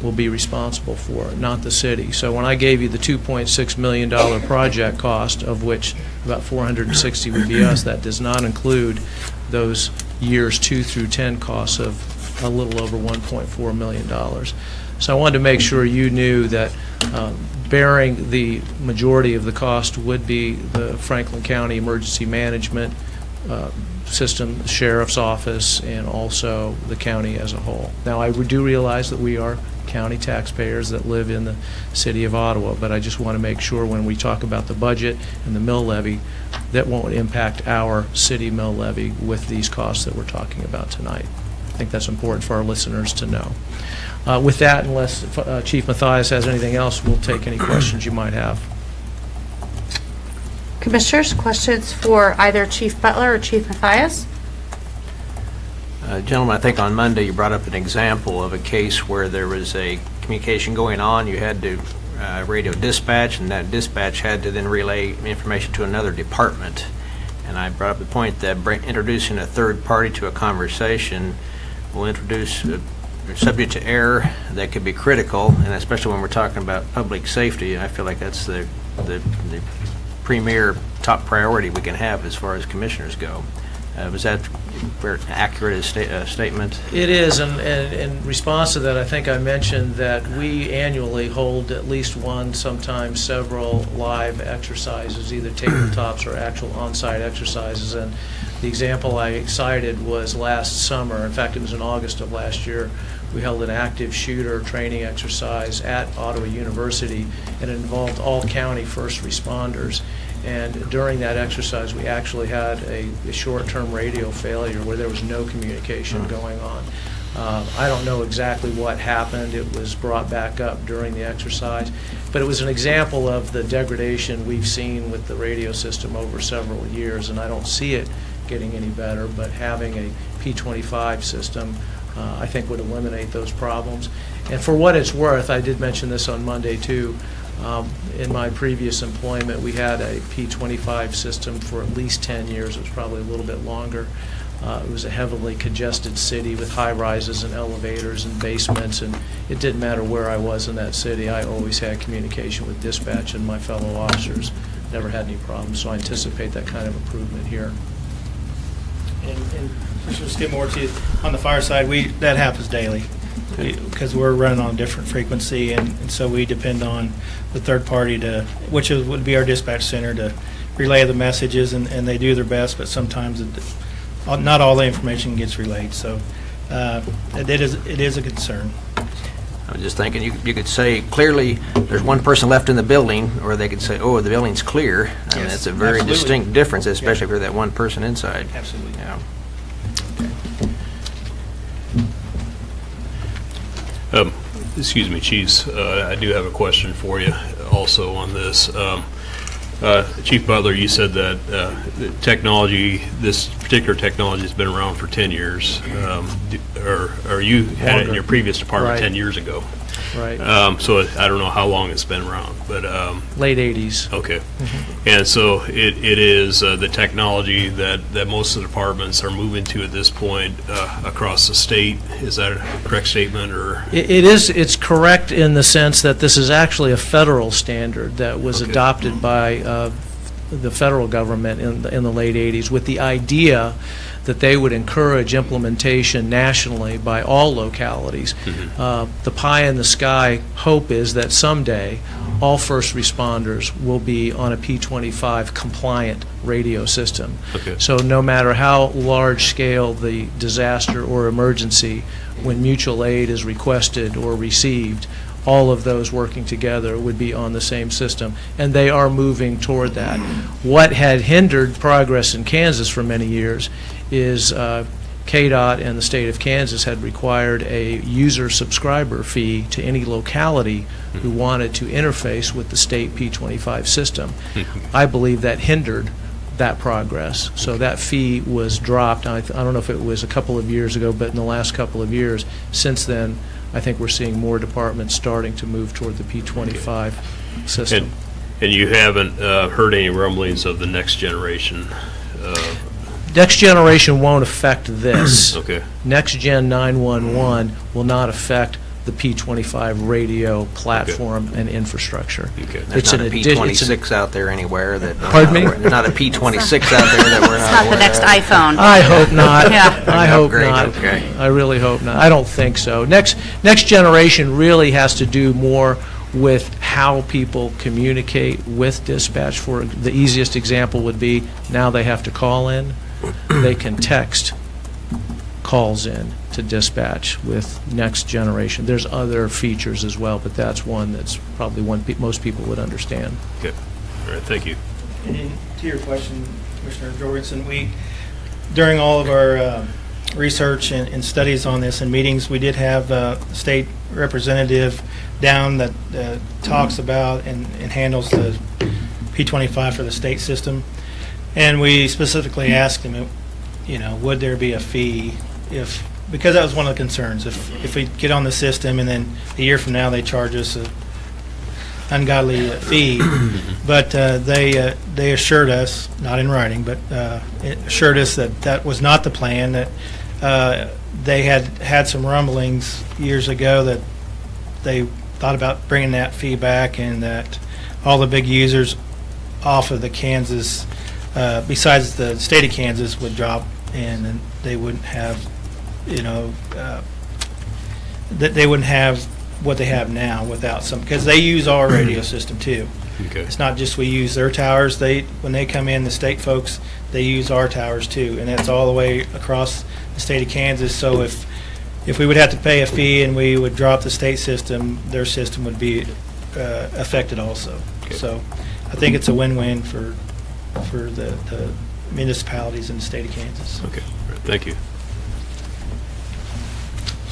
will be responsible for, not the city. So when I gave you the $2.6 million project cost, of which about $460 would be us, that does not include those years 2 through 10 costs of a little over $1.4 million. So I wanted to make sure you knew that bearing the majority of the cost would be the Franklin County Emergency Management System, Sheriff's Office, and also the county as a whole. Now, I do realize that we are county taxpayers that live in the city of Ottawa, but I just want to make sure when we talk about the budget and the mill levy, that won't impact our city mill levy with these costs that we're talking about tonight. I think that's important for our listeners to know. With that, unless Chief Mathias has anything else, we'll take any questions you might have. Commissioners, questions for either Chief Butler or Chief Mathias? Gentlemen, I think on Monday you brought up an example of a case where there was a communication going on. You had to radio dispatch, and that dispatch had to then relay information to another department. And I brought up the point that introducing a third party to a conversation will introduce subject to error that could be critical, and especially when we're talking about public safety. I feel like that's the premier top priority we can have as far as commissioners go. Was that accurate statement? It is, and in response to that, I think I mentioned that we annually hold at least one, sometimes several live exercises, either tabletops or actual on-site exercises. And the example I cited was last summer. In fact, it was in August of last year. We held an active shooter training exercise at Ottawa University, and it involved all county first responders. And during that exercise, we actually had a short-term radio failure where there was no communication going on. I don't know exactly what happened. It was brought back up during the exercise. But it was an example of the degradation we've seen with the radio system over several years, and I don't see it getting any better. But having a P25 system, I think, would eliminate those problems. And for what it's worth, I did mention this on Monday, too. In my previous employment, we had a P25 system for at least 10 years. It was probably a little bit longer. It was a heavily congested city with high rises and elevators and basements, and it didn't matter where I was in that city. I always had communication with dispatch, and my fellow officers never had any problems. So I anticipate that kind of improvement here. And just get more to you, on the fire side, that happens daily. Because we're running on a different frequency, and so we depend on the third party would be our dispatch center, to relay the messages, and they do their best, but sometimes not all the information gets relayed. So it is a concern. I was just thinking, you could say clearly there's one person left in the building, or they could say, oh, the building's clear. I mean, that's a very absolutely. distinct difference, especially if you're that one person inside. Absolutely. Yeah. Excuse me, Chiefs, I do have a question for you also on this. Chief Butler, you said that the technology, this particular technology has been around for 10 years, or you had it in your previous department Right. 10 years ago. Right. So I don't know how long it's been around, but Late 80s. okay. And so it is the technology that most of the departments are moving to at this point across the state. Is that a correct statement, or? It's correct in the sense that this is actually a federal standard that was Okay. adopted by the federal government in the late 80s with the idea that they would encourage implementation nationally by all localities. The pie in the sky hope is that someday all first responders will be on a P25 compliant radio system. Okay. So no matter how large scale the disaster or emergency, when mutual aid is requested or received, all of those working together would be on the same system, and they are moving toward that. What had hindered progress in Kansas for many years is KDOT and the state of Kansas had required a user subscriber fee to any locality who wanted to interface with the state P25 system. I believe that hindered that progress. So that fee was dropped. I don't know if it was a couple of years ago, but in the last couple of years, since then, I think we're seeing more departments starting to move toward the P25 system. And you haven't heard any rumblings of the next generation? Next generation won't affect this. Okay. Next Gen 911 will not affect the P25 radio platform and infrastructure. Okay. There's not a P26 out there anywhere that. Pardon me? There's not a P26 out there that we're It's not not the aware next of. iPhone. I hope not. Yeah. I hope Upgrade, not. okay. I really hope not. I don't think so. Next generation really has to do more with how people communicate with dispatch. For the easiest example would be now they have to call in. They can text calls in to dispatch with next generation. There's other features as well, but that's one that's probably one most people would understand. Okay. All right, thank you. And to your question, Commissioner Jorgensen, during all of our research and studies on this and meetings, we did have a state representative down that talks about and handles the P25 for the state system. And we specifically asked him, would there be a fee because that was one of the concerns. If we get on the system and then a year from now they charge us an ungodly fee, but they assured us, not in writing, but assured us that that was not the plan, that they had some rumblings years ago that they thought about bringing that fee back, and that all the big users off of the Kansas, besides the state of Kansas, would drop in, and they wouldn't have, that they wouldn't have what they have now without some, because they use our radio system too. Okay. It's not just we use their towers. When they come in, the state folks, they use our towers too, and that's all the way across the state of Kansas. So if we would have to pay a fee and we would drop the state system, their system would be affected also. Okay. So I think it's a win-win for the municipalities in the state of Kansas. Okay. All right, thank you.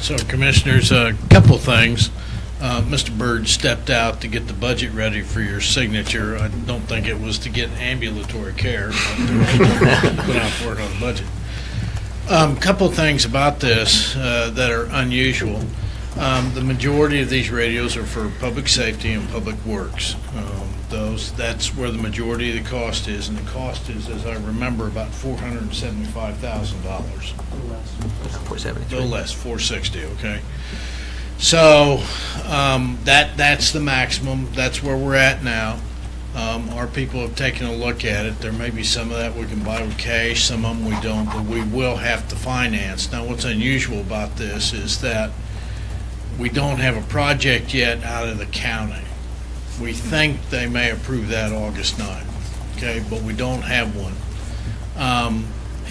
So, Commissioners, a couple things. Mr. Byrd stepped out to get the budget ready for your signature. I don't think it was to get ambulatory care, but put out for it on the budget. Couple of things about this that are unusual. The majority of these radios are for public safety and public works. That's where the majority of the cost is, and the cost is, as I remember, about $475,000. A little less, 460, okay? So that's the maximum. That's where we're at now. Our people have taken a look at it. There may be some of that we can buy with cash, some of them we don't, but we will have to finance. Now, what's unusual about this is that we don't have a project yet out of the county. We think they may approve that August 9th, okay, but we don't have one.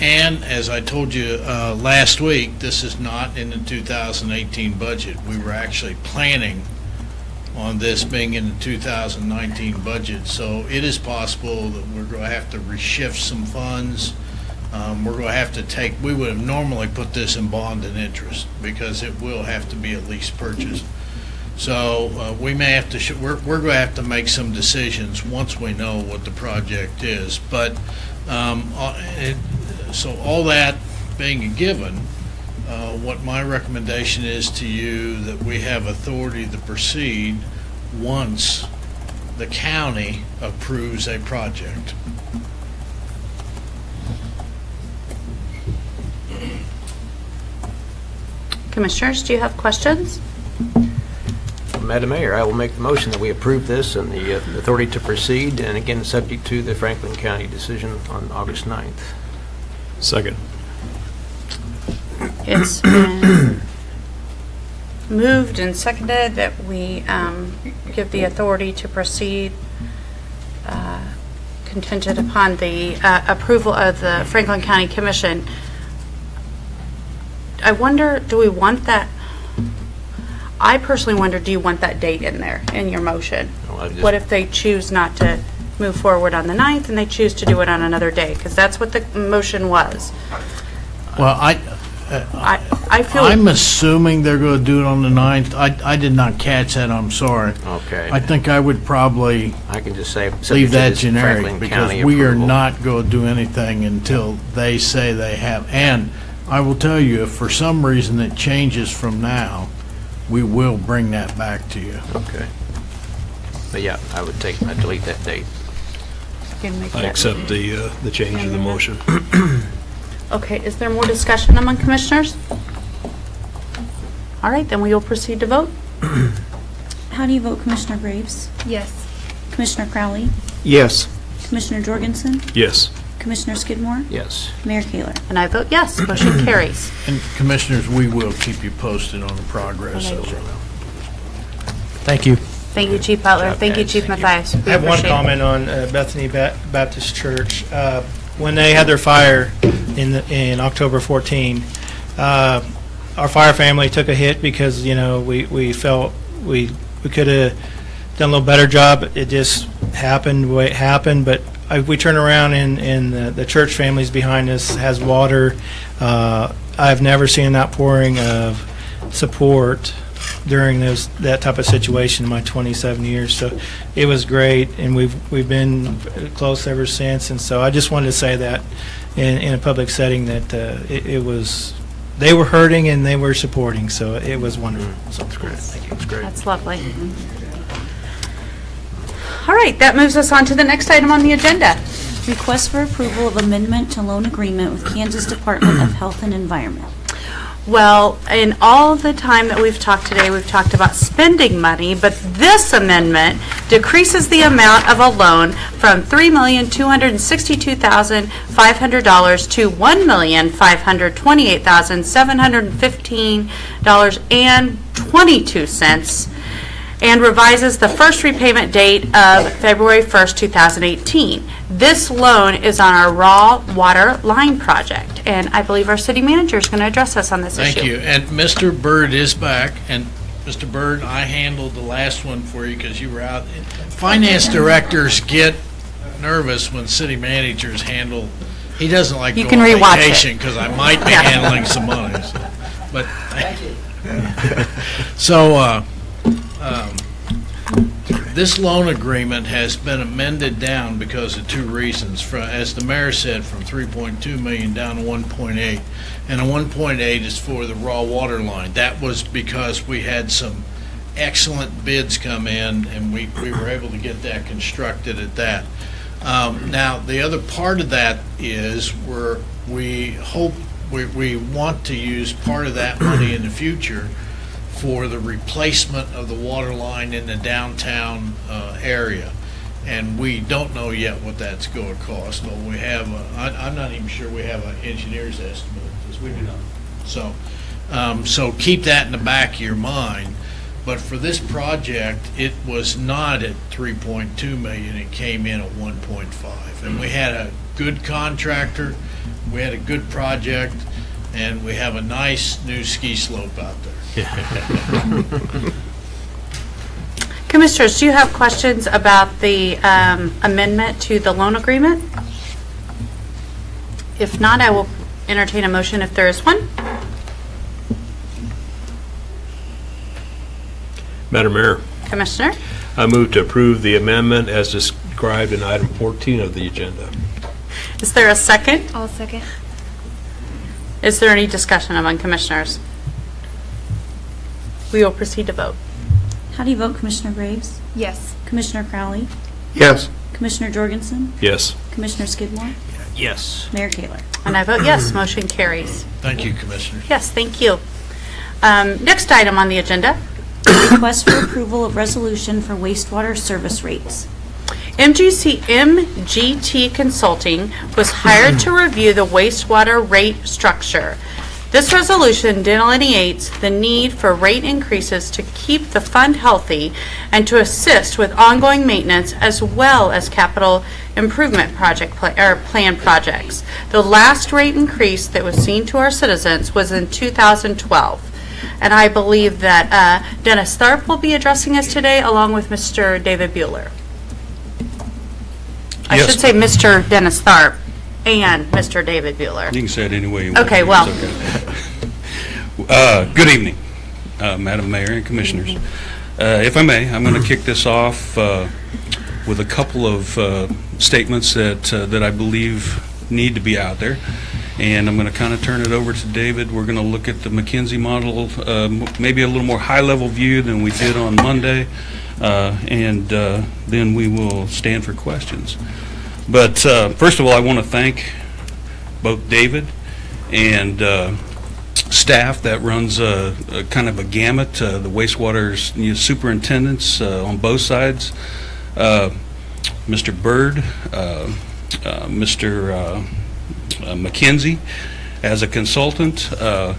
And as I told you last week, this is not in the 2018 budget. We were actually planning on this being in the 2019 budget, so it is possible that we're going to have to reshift some funds. We're going to have to we would have normally put this in bond and interest because it will have to be a lease purchase. So we may have to, we're going to have to make some decisions once we know what the project is. But, so all that being a given, what my recommendation is to you, that we have authority to proceed once the county approves a project. Commissioners, do you have questions? Madam Mayor, I will make the motion that we approve this and the authority to proceed, and again, subject to the Franklin County decision on August 9th. Second. It's been moved and seconded that we give the authority to proceed contingent upon the approval of the Franklin County Commission. I wonder, do we want that? I personally wonder, do you want that date in there in your motion? Well, What if they choose not to move forward on the 9th and they choose to do it on another day? Because that's what the motion was. Well, I feel I'm assuming they're going to do it on the 9th. I did not catch that, I'm sorry. Okay. I think I would probably I can just say. subject leave to that this generic, Franklin because County we are approval. not going to do anything until they say they have. And I will tell you, if for some reason it changes from now, we will bring that back to you. Okay. But yeah, I'd delete that date. I accept the change in the motion. Okay, is there more discussion among commissioners? All right, then we will proceed to vote. How do you vote, Commissioner Graves? Yes. Commissioner Crowley? Yes. Commissioner Jorgensen? Yes. Commissioner Skidmore? Yes. Mayor Kaler? And I vote yes, motion carries. And commissioners, we will keep you posted on the progress of it. Thank you. Thank you, Chief Butler. Thank you, Chief Matthias. We I have one appreciate it. comment on Bethany Baptist Church. When they had their fire in October 14, our fire family took a hit because, we felt we could have done a little better job. It just happened the way it happened. But we turn around and the church families behind us has water. I've never seen an outpouring of support during that type of situation in my 27 years. So it was great, and we've been close ever since. And so I just wanted to say that in a public setting that it was, they were hurting and they were supporting. So it was wonderful. So That's great. Thank you. That's great. That's lovely. All right, that moves us on to the next item on the agenda. Request for approval of amendment to loan agreement with Kansas Department of Health and Environment. Well, in all the time that we've talked today, we've talked about spending money, but this amendment decreases the amount of a loan from $3,262,500 to $1,528,715.22, and revises the first repayment date of February 1st, 2018. This loan is on our raw water line project, and I believe our city manager is going to address us on this issue. Thank you. And Mr. Byrd is back, and Mr. Byrd, I handled the last one for you because you were out. Finance directors get nervous when city managers handle, he doesn't like You going can on rewatch it. vacation because I might be Yeah. handling some money. But, so, this loan agreement has been amended down because of two reasons. As the mayor said, from 3.2 million down to 1.8. And the 1.8 is for the raw water line. That was because we had some excellent bids come in, and we were able to get that constructed at that. Now, the other part of that is we want to use part of that money in the future for the replacement of the water line in the downtown area. And we don't know yet what that's going to cost. But we have, I'm not even sure we have an engineer's estimate, because we do not. So keep that in the back of your mind. But for this project, it was not at 3.2 million, it came in at 1.5. And we had a good contractor, we had a good project, and we have a nice new ski slope out there. Commissioners, do you have questions about the amendment to the loan agreement? If not, I will entertain a motion if there is one. Madam Mayor, Commissioner? I move to approve the amendment as described in item 14 of the agenda. Is there a second? I'll second. Is there any discussion among commissioners? We will proceed to vote. How do you vote, Commissioner Graves? Yes. Commissioner Crowley? Yes. Commissioner Jorgensen? Yes. Commissioner Skidmore? Yes. Mayor Kayler? And I vote yes, motion carries. Thank you, Commissioners. Yes, thank you. Next item on the agenda, Request for approval of resolution for wastewater service rates. MGT Consulting was hired to review the wastewater rate structure. This resolution delineates the need for rate increases to keep the fund healthy and to assist with ongoing maintenance as well as capital improvement plan projects. The last rate increase that was seen to our citizens was in 2012. And I believe that Dennis Tharp will be addressing us today along with Mr. David Bueller. I Yes. should say Mr. Dennis Tharp and Mr. David Bueller. You can say it any way you want. Okay, to. well. It's okay. Good evening, Madam Mayor and Commissioners. If I may, I'm going to kick this off with a couple of statements that I believe need to be out there. And I'm going to kind of turn it over to David. We're going to look at the McKinsey model, maybe a little more high-level view than we did on Monday, and then we will stand for questions. But first of all, I want to thank both David and staff that runs a kind of a gamut, the wastewater superintendents on both sides, Mr. Byrd, Mr. McKinsey as a consultant. And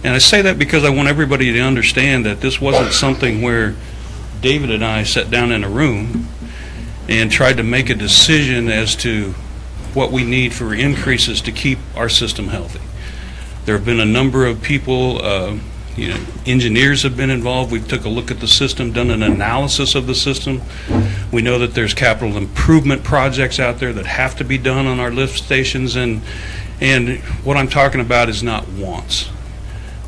I say that because I want everybody to understand that this wasn't something where David and I sat down in a room and tried to make a decision as to what we need for increases to keep our system healthy. There have been a number of people, engineers have been involved. We've took a look at the system, done an analysis of the system. We know that there's capital improvement projects out there that have to be done on our lift stations, and what I'm talking about is not wants.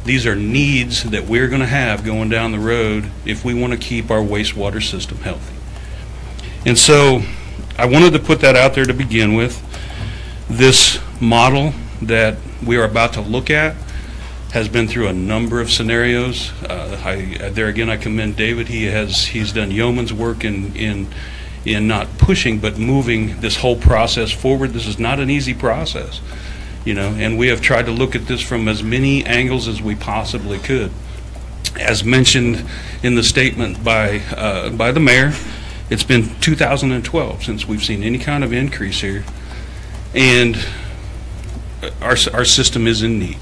These are needs that we're going to have going down the road if we want to keep our wastewater system healthy. And so I wanted to put that out there to begin with. This model that we are about to look at has been through a number of scenarios. There again, I commend David. He's done yeoman's work in not pushing but moving this whole process forward. This is not an easy process, and we have tried to look at this from as many angles as we possibly could. As mentioned in the statement by the mayor, it's been 2012 since we've seen any kind of increase here, and our system is in need.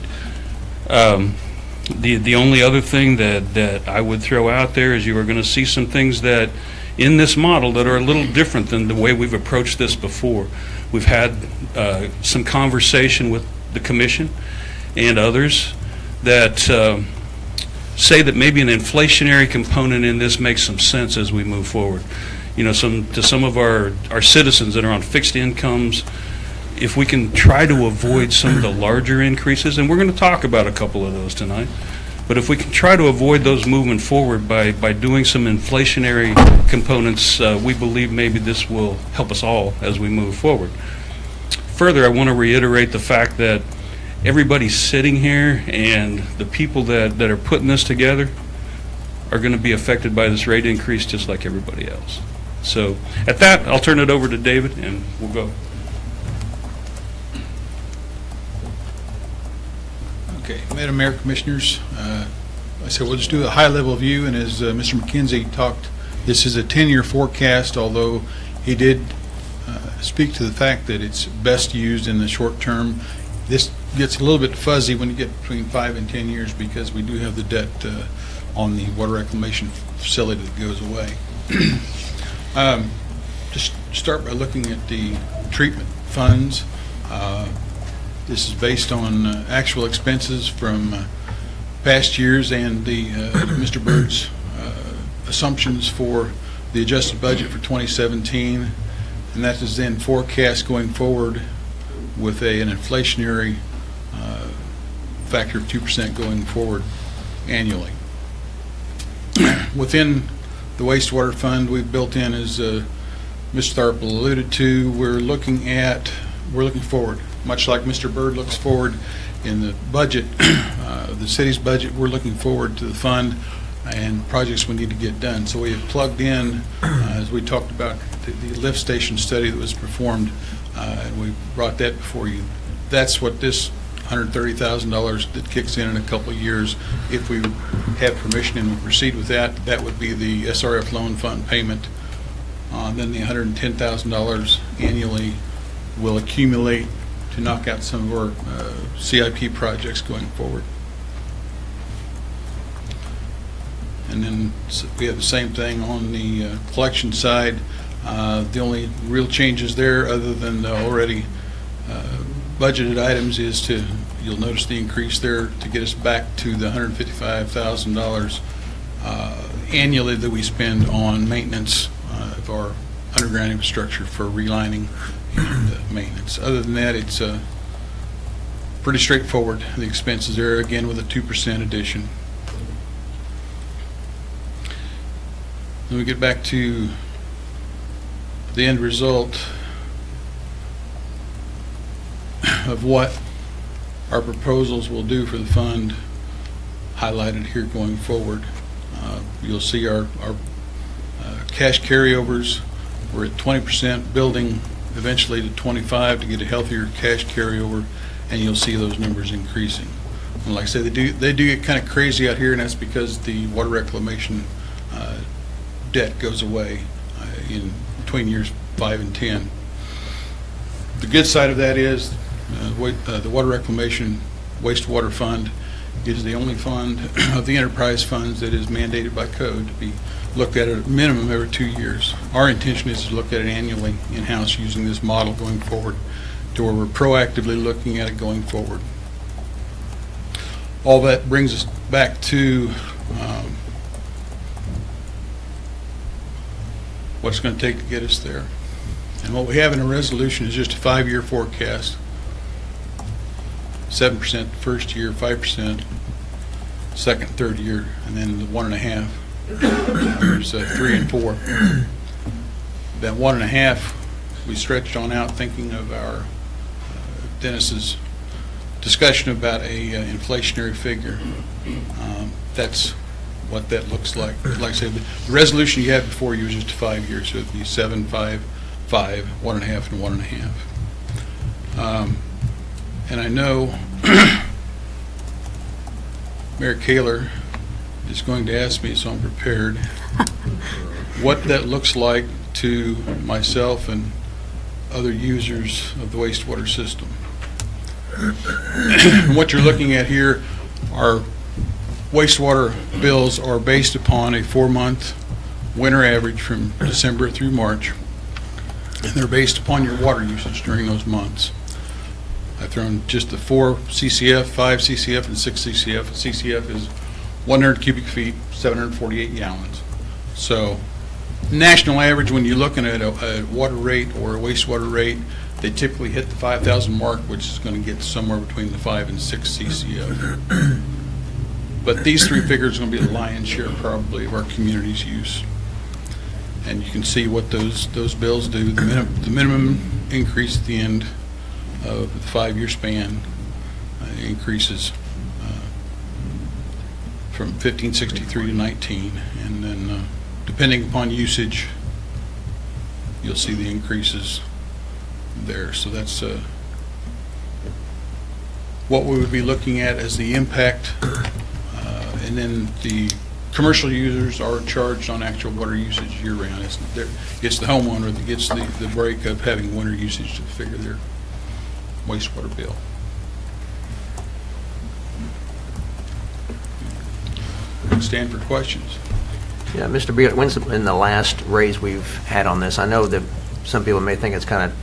The only other thing that I would throw out there is you are going to see some things that in this model that are a little different than the way we've approached this before. We've had some conversation with the commission and others that say that maybe an inflationary component in this makes some sense as we move forward. Some of our citizens that are on fixed incomes, if we can try to avoid some of the larger increases, and we're going to talk about a couple of those tonight, but if we can try to avoid those moving forward by doing some inflationary components, we believe maybe this will help us all as we move forward. Further, I want to reiterate the fact that everybody sitting here and the people that are putting this together are going to be affected by this rate increase just like everybody else. So at that, I'll turn it over to David and we'll go. Okay, Madam Mayor, Commissioners, I said we'll just do a high-level view, and as Mr. McKenzie talked, this is a 10-year forecast, although he did speak to the fact that it's best used in the short term. This gets a little bit fuzzy when you get between 5 and 10 years because we do have the debt on the water reclamation facility that goes away. Just start by looking at the treatment funds. This is based on actual expenses from past years and the Mr. Byrd's assumptions for the adjusted budget for 2017, and that is then forecast going forward with an inflationary factor of 2% going forward annually. within the wastewater fund, we've built in, as Mr. Tharp alluded to, we're looking forward, much like Mr. Byrd looks forward in the budget, the city's budget. We're looking forward to the fund and projects we need to get done. So we have plugged in, as we talked about, the lift station study that was performed, and we brought that before you. That's what this $130,000 that kicks in a couple of years. If we have permission and we proceed with that, that would be the SRF loan fund payment. Then the $110,000 annually will accumulate to knock out some of our CIP projects going forward. And then we have the same thing on the collection side. The only real changes there, other than the already budgeted items, is you'll notice the increase there to get us back to the $155,000 annually that we spend on maintenance of our underground infrastructure for relining and maintenance. Other than that, it's pretty straightforward. The expenses there, again, with a 2% addition. Then we get back to the end result of what our proposals will do for the fund, highlighted here going forward. You'll see our cash carryovers. We're at 20%, building eventually to 25 to get a healthier cash carryover, and you'll see those numbers increasing. And like I said, they do get kind of crazy out here, and that's because the water reclamation debt goes away in between years 5 and 10. The good side of that is the water reclamation wastewater fund is the only fund of the enterprise funds that is mandated by code to be looked at a minimum every 2 years. Our intention is to look at it annually in-house using this model going forward, to where we're proactively looking at it going forward. All that brings us back to what's going to take to get us there. And what we have in a resolution is just a 5-year forecast. 7% first year, 5% second, third year, and then the 1.5. There's 3 and 4. That 1.5 we stretched on out, thinking of our Dennis's discussion about a inflationary figure. That's what that looks like. But like I said, the resolution you have before you is just 5 years, so it'd be 7, 5, 5, 1.5, and 1.5. And I know Mayor Kaler is going to ask me, so I'm prepared, what that looks like to myself and other users of the wastewater system. What you're looking at here, our wastewater bills are based upon a 4-month winter average from December through March, and they're based upon your water usage during those months. I've thrown just the 4 CCF, 5 CCF, and 6 CCF. CCF is 100 cubic feet, 748 gallons. So national average, when you're looking at a water rate or a wastewater rate, they typically hit the 5,000 mark, which is going to get somewhere between the 5 and 6 CCF. But these 3 figures are going to be the lion's share probably of our community's use. And you can see what those bills do. The minimum increase at the end of the 5-year span increases from 1563 to 19, and then depending upon usage, you'll see the increases there. So that's what we would be looking at as the impact, and then the commercial users are charged on actual water usage year-round. It's the homeowner that gets the break of having winter usage to figure their wastewater bill. Stand for questions. Yeah, Mr. Beal, when's been the last raise we've had on this? I know that some people may think it's kind of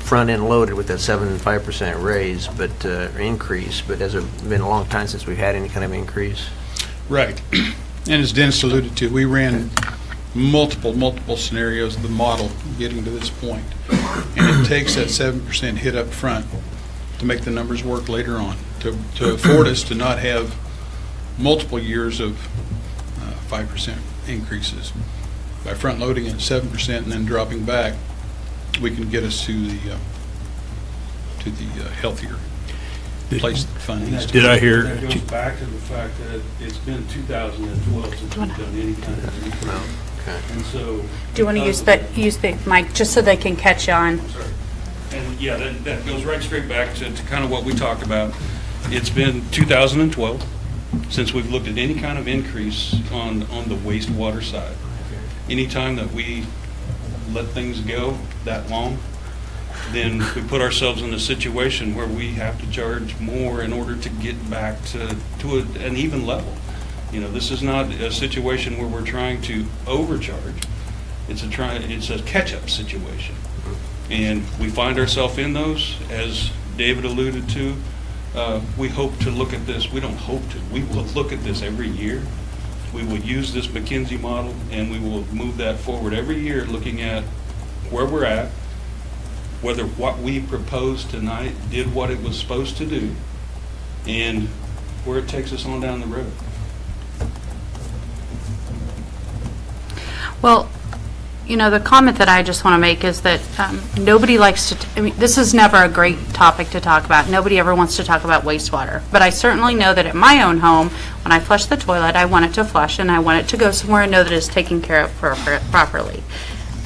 front-end loaded with that 7.5% raise, but increase, but has it been a long time since we've had any kind of increase? Right. And as Dennis alluded to, we ran multiple scenarios of the model getting to this point. And it takes that 7% hit up front to make the numbers work later on, to afford us to not have multiple years of 5% increases. By front-loading at 7% and then dropping back, we can get us to the healthier place that fund needs to be. Did I hear? That goes back to the fact that it's been 2012 since we've done any kind of increase. And so. Do you want to use the mic, just so they can catch you on? Sorry. And yeah, that goes right straight back to kind of what we talked about. It's been 2012 since we've looked at any kind of increase on the wastewater side. Anytime that we let things go that long, then we put ourselves in a situation where we have to charge more in order to get back to an even level. You know, this is not a situation where we're trying to overcharge. It's a catch-up situation. And we find ourselves in those, as David alluded to. We hope to look at this. We don't hope to. We will look at this every year. We will use this McKinsey model, and we will move that forward every year, looking at where we're at, whether what we proposed tonight did what it was supposed to do, and where it takes us on down the road. Well, you know, the comment that I just want to make is that nobody likes to, I mean, this is never a great topic to talk about. Nobody ever wants to talk about wastewater. But I certainly know that at my own home, when I flush the toilet, I want it to flush, and I want it to go somewhere and know that it's taken care of properly.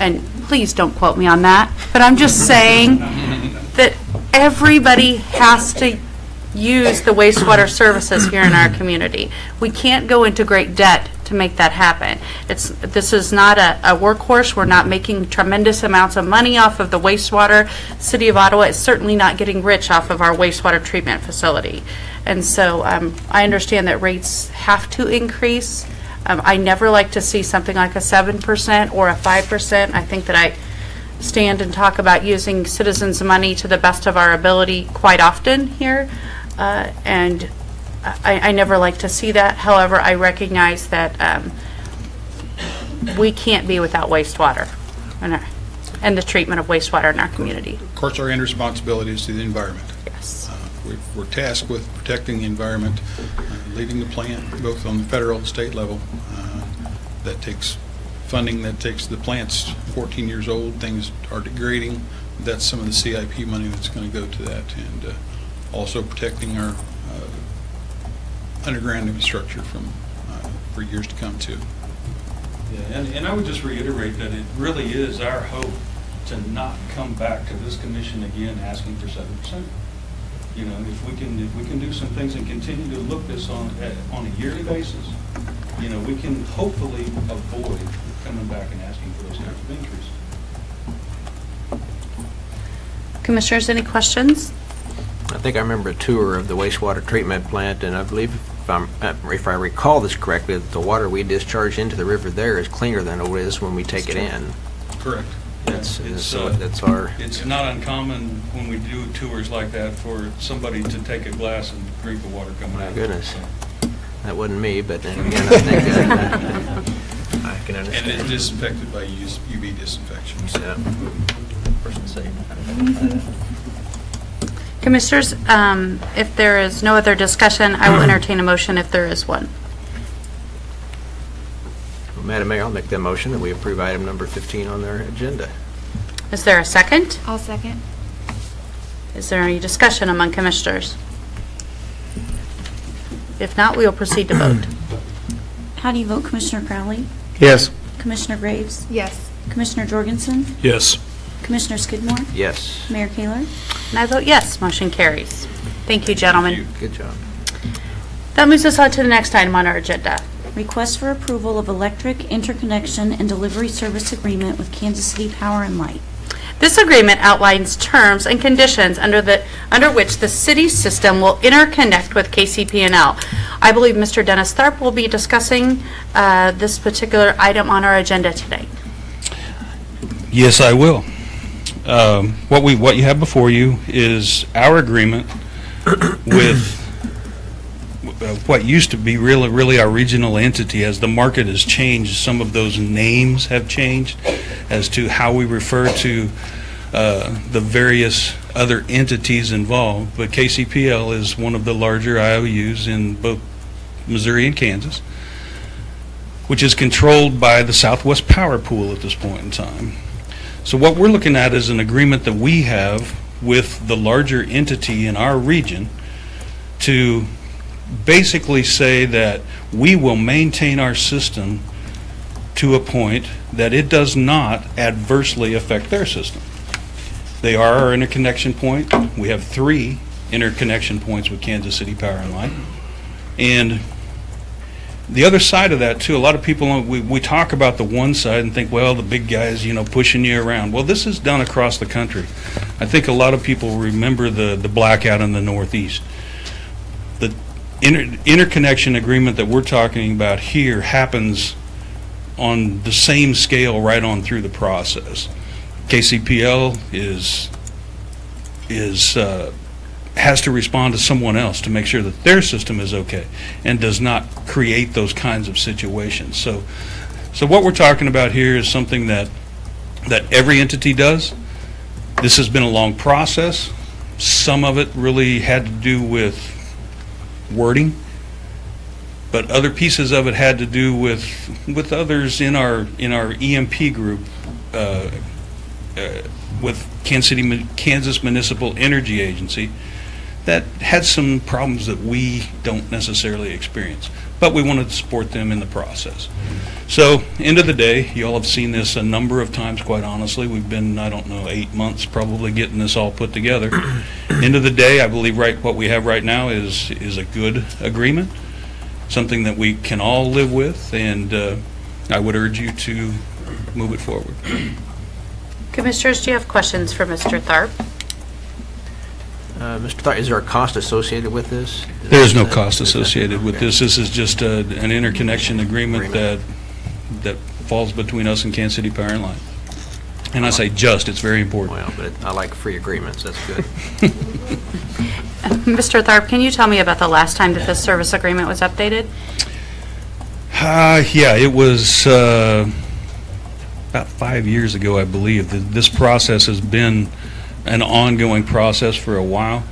And please don't quote me on that, but I'm just saying that everybody has to use the wastewater services here in our community. We can't go into great debt to make that happen. This is not a workhorse. We're not making tremendous amounts of money off of the wastewater. City of Ottawa is certainly not getting rich off of our wastewater treatment facility. And so I understand that rates have to increase. I never like to see something like a 7% or a 5%. I think that I stand and talk about using citizens' money to the best of our ability quite often here. And I never like to see that. However, I recognize that we can't be without wastewater and the treatment of wastewater in our community. Of course, our end responsibility is to the environment. Yes. We're tasked with protecting the environment, leading the plant, both on the federal and state level. That takes funding, that takes the plant's 14 years old, things are degrading. That's some of the CIP money that's going to go to that, and also protecting our underground infrastructure for years to come too. Yeah, and I would just reiterate that it really is our hope to not come back to this commission again asking for 7%. You know, if we can do some things and continue to look this on a yearly basis, you know, we can hopefully avoid coming back and asking for those kinds of increases. Commissioners, any questions? I think I remember a tour of the wastewater treatment plant, and I believe, if I recall this correctly, that the water we discharge into the river there is cleaner than it is when we take it in. Correct. That's our. It's not uncommon when we do tours like that for somebody to take a glass and drink the water coming out. My goodness. That wasn't me, but then again, I think I can understand. And it's disinfected by UV disinfection. Yeah. Commissioners, if there is no other discussion, I will entertain a motion if there is one. Well, Madam Mayor, I'll make that motion that we approve item number 15 on their agenda. Is there a second? I'll second. Is there any discussion among commissioners? If not, we will proceed to vote. How do you vote, Commissioner Crowley? Yes. Commissioner Graves? Yes. Commissioner Jorgensen? Yes. Commissioner Skidmore? Yes. Mayor Kaler? And I vote yes, motion carries. Thank you, gentlemen. Good job. That moves us on to the next item on our agenda. Request for approval of electric interconnection and delivery service agreement with Kansas City Power and Light. This agreement outlines terms and conditions under which the city system will interconnect with KCP&L. I believe Mr. Dennis Tharp will be discussing this particular item on our agenda today. Yes, I will. What you have before you is our agreement with what used to be really our regional entity. As the market has changed, some of those names have changed as to how we refer to the various other entities involved. But KCPL is one of the larger IOUs in both Missouri and Kansas. which is controlled by the Southwest Power Pool at this point in time. So what we're looking at is an agreement that we have with the larger entity in our region to basically say that we will maintain our system to a point that it does not adversely affect their system. They are our interconnection point. We have 3 interconnection points with Kansas City Power and Light. And the other side of that, too, a lot of people, we talk about the one side and think, well, the big guys, pushing you around. Well, this is done across the country. I think a lot of people remember the blackout in the Northeast. The interconnection agreement that we're talking about here happens on the same scale right on through the process. KCPL has to respond to someone else to make sure that their system is okay and does not create those kinds of situations. So what we're talking about here is something that every entity does. This has been a long process. Some of it really had to do with wording, but other pieces of it had to do with others in our EMP group, with Kansas Municipal Energy Agency, that had some problems that we don't necessarily experience, but we wanted to support them in the process. So, end of the day, you all have seen this a number of times, quite honestly. We've been, 8 months probably getting this all put together. End of the day, I believe what we have right now is a good agreement, something that we can all live with, and I would urge you to move it forward. Commissioners, do you have questions for Mr. Tharp? Mr. Tharp, is there a cost associated with this? There is no cost associated with this. This is just an interconnection agreement that falls between us and Kansas City Power and Light. And I say just, it's very important. Well, but I like free agreements. That's good. Mr. Tharp, can you tell me about the last time that this service agreement was updated? Yeah, it was about 5 years ago, I believe. This process has been an ongoing process for a while.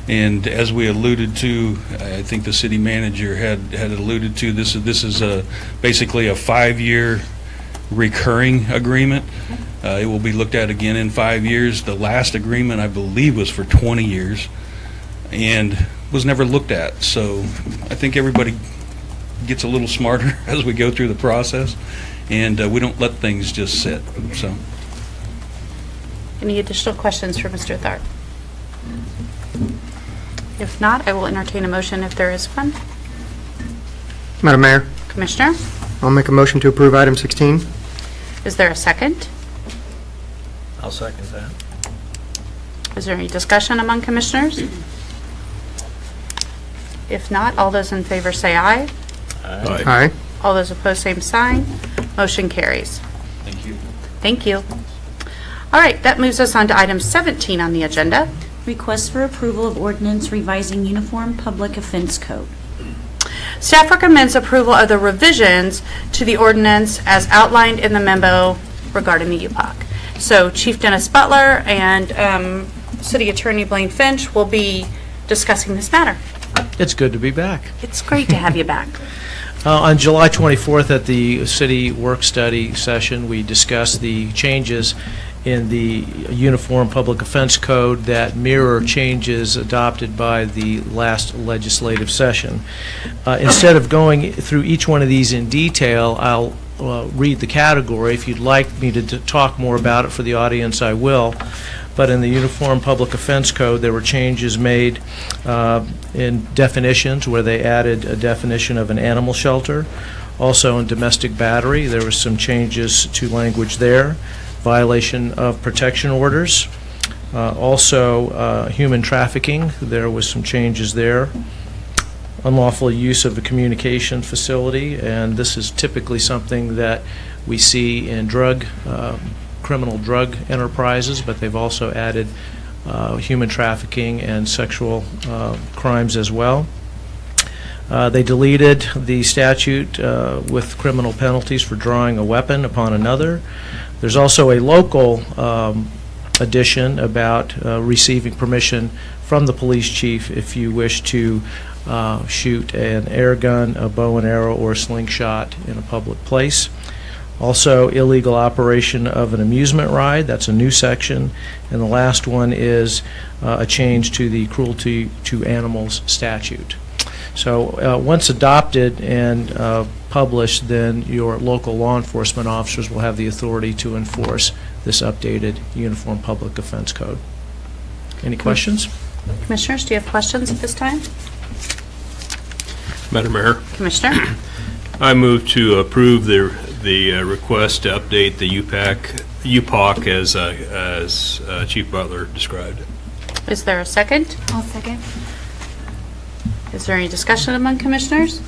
And as we alluded to, I think the city manager had alluded to, this is basically a 5-year recurring agreement. It will be looked at again in 5 years. The last agreement, I believe, was for 20 years and was never looked at. So I think everybody gets a little smarter as we go through the process, and we don't let things just sit. So, any additional questions for Mr. Tharp? If not, I will entertain a motion if there is one. Madam Mayor, Commissioner, I'll make a motion to approve item 16. is there a second? I'll second that. Is there any discussion among commissioners? If not, all those in favor say aye. Aye. All those opposed, same sign. Motion carries. thank you. Thank you. All right, that moves us on to item 17 on the agenda. Request for approval of ordinance revising Uniform Public Offense Code. Staff recommends approval of the revisions to the ordinance as outlined in the memo regarding the UPOC. So Chief Dennis Butler and City Attorney Blaine Finch will be discussing this matter. It's good to be back. It's great to have you back. On July 24th at the city work study session, we discussed the changes in the Uniform Public Offense Code that mirror changes adopted by the last legislative session. Instead of going through each one of these in detail, I'll read the category. If you'd like me to talk more about it for the audience, I will. But in the Uniform Public Offense Code, there were changes made in definitions where they added a definition of an animal shelter. Also in domestic battery, there was some changes to language there. Violation of protection orders. Also human trafficking, there was some changes there. Unlawful use of a communication facility, and this is typically something that we see in criminal drug enterprises, but they've also added human trafficking and sexual crimes as well. They deleted the statute with criminal penalties for drawing a weapon upon another. There's also a local addition about receiving permission from the police chief if you wish to shoot an air gun, a bow and arrow, or a slingshot in a public place. Also, illegal operation of an amusement ride, that's a new section. And the last one is a change to the cruelty to animals statute. So once adopted and published, then your local law enforcement officers will have the authority to enforce this updated Uniform Public Offense Code. Any questions? Commissioners, do you have questions at this time? Madam Mayor, Commissioner? I move to approve the request to update the UPOC as Chief Butler described. Is there a second? I'll second. Is there any discussion among commissioners?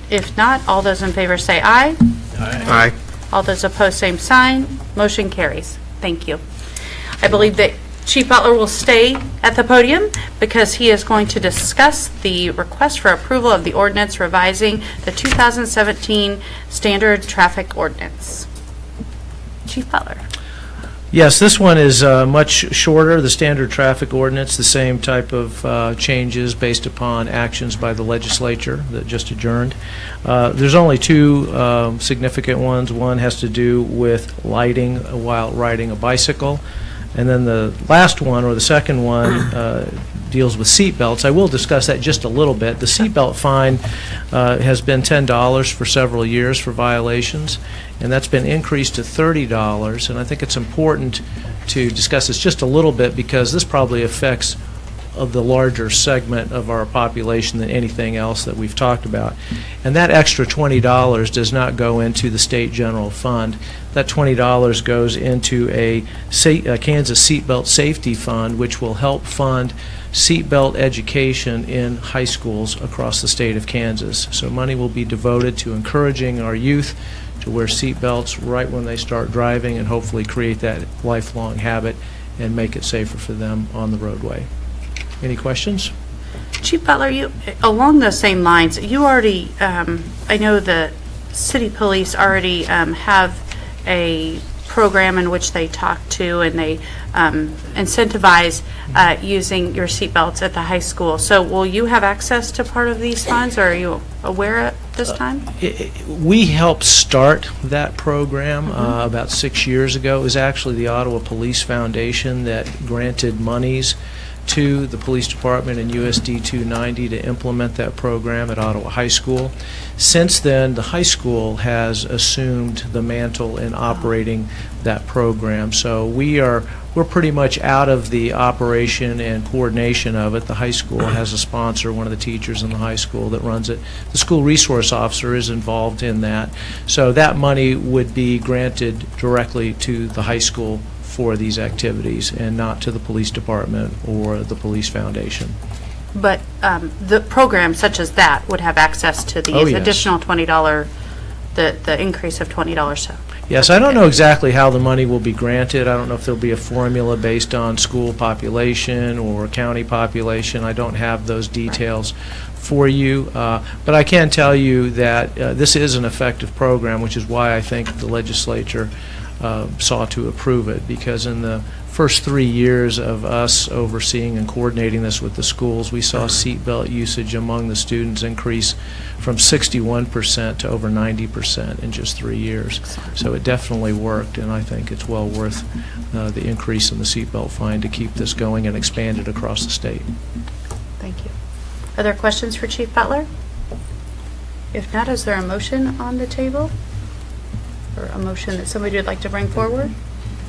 If not, all those in favor say aye. Aye. All those opposed, same sign. Motion carries. Thank you. I believe that Chief Butler will stay at the podium because he is going to discuss the request for approval of the ordinance revising the 2017 Standard Traffic Ordinance. Chief Butler. Yes, this one is much shorter, the standard traffic ordinance, the same type of changes based upon actions by the legislature that just adjourned. There's only two significant ones. One has to do with lighting while riding a bicycle. And then the last one, or the second one, deals with seat belts. I will discuss that just a little bit. The seatbelt fine has been $10 for several years for violations, and that's been increased to $30. And I think it's important to discuss this just a little bit because this probably affects the larger segment of our population than anything else that we've talked about. And that extra $20 does not go into the state general fund. That $20 goes into a Kansas Seatbelt Safety Fund, which will help fund seatbelt education in high schools across the state of Kansas. So money will be devoted to encouraging our youth to wear seatbelts right when they start driving and hopefully create that lifelong habit and make it safer for them on the roadway. Any questions? Chief Butler, you, along those same lines, you already, I know the city police already have a program in which they talk to and they incentivize using your seatbelts at the high school. So will you have access to part of these funds, or are you aware at this time? We helped start that program about 6 years ago. It was actually the Ottawa Police Foundation that granted monies to the police department and USD 290 to implement that program at Ottawa High School. Since then, the high school has assumed the mantle in operating that program. So we're pretty much out of the operation and coordination of it. The high school has a sponsor, one of the teachers in the high school that runs it. The school resource officer is involved in that. So that money would be granted directly to the high school for these activities and not to the police department or the police foundation. But the program such as that would have access to these additional $20, the increase of $20. So. Yes, I don't know exactly how the money will be granted. I don't know if there'll be a formula based on school population or county population. I don't have those details for you, but I can tell you that this is an effective program, which is why I think the legislature saw to approve it, because in the first 3 years of us overseeing and coordinating this with the schools, we saw seatbelt usage among the students increase from 61% to over 90% in just 3 years. So it definitely worked, and I think it's well worth the increase in the seatbelt fine to keep this going and expand it across the state. Thank you. Are there questions for Chief Butler? If not, is there a motion on the table? Or a motion that somebody would like to bring forward?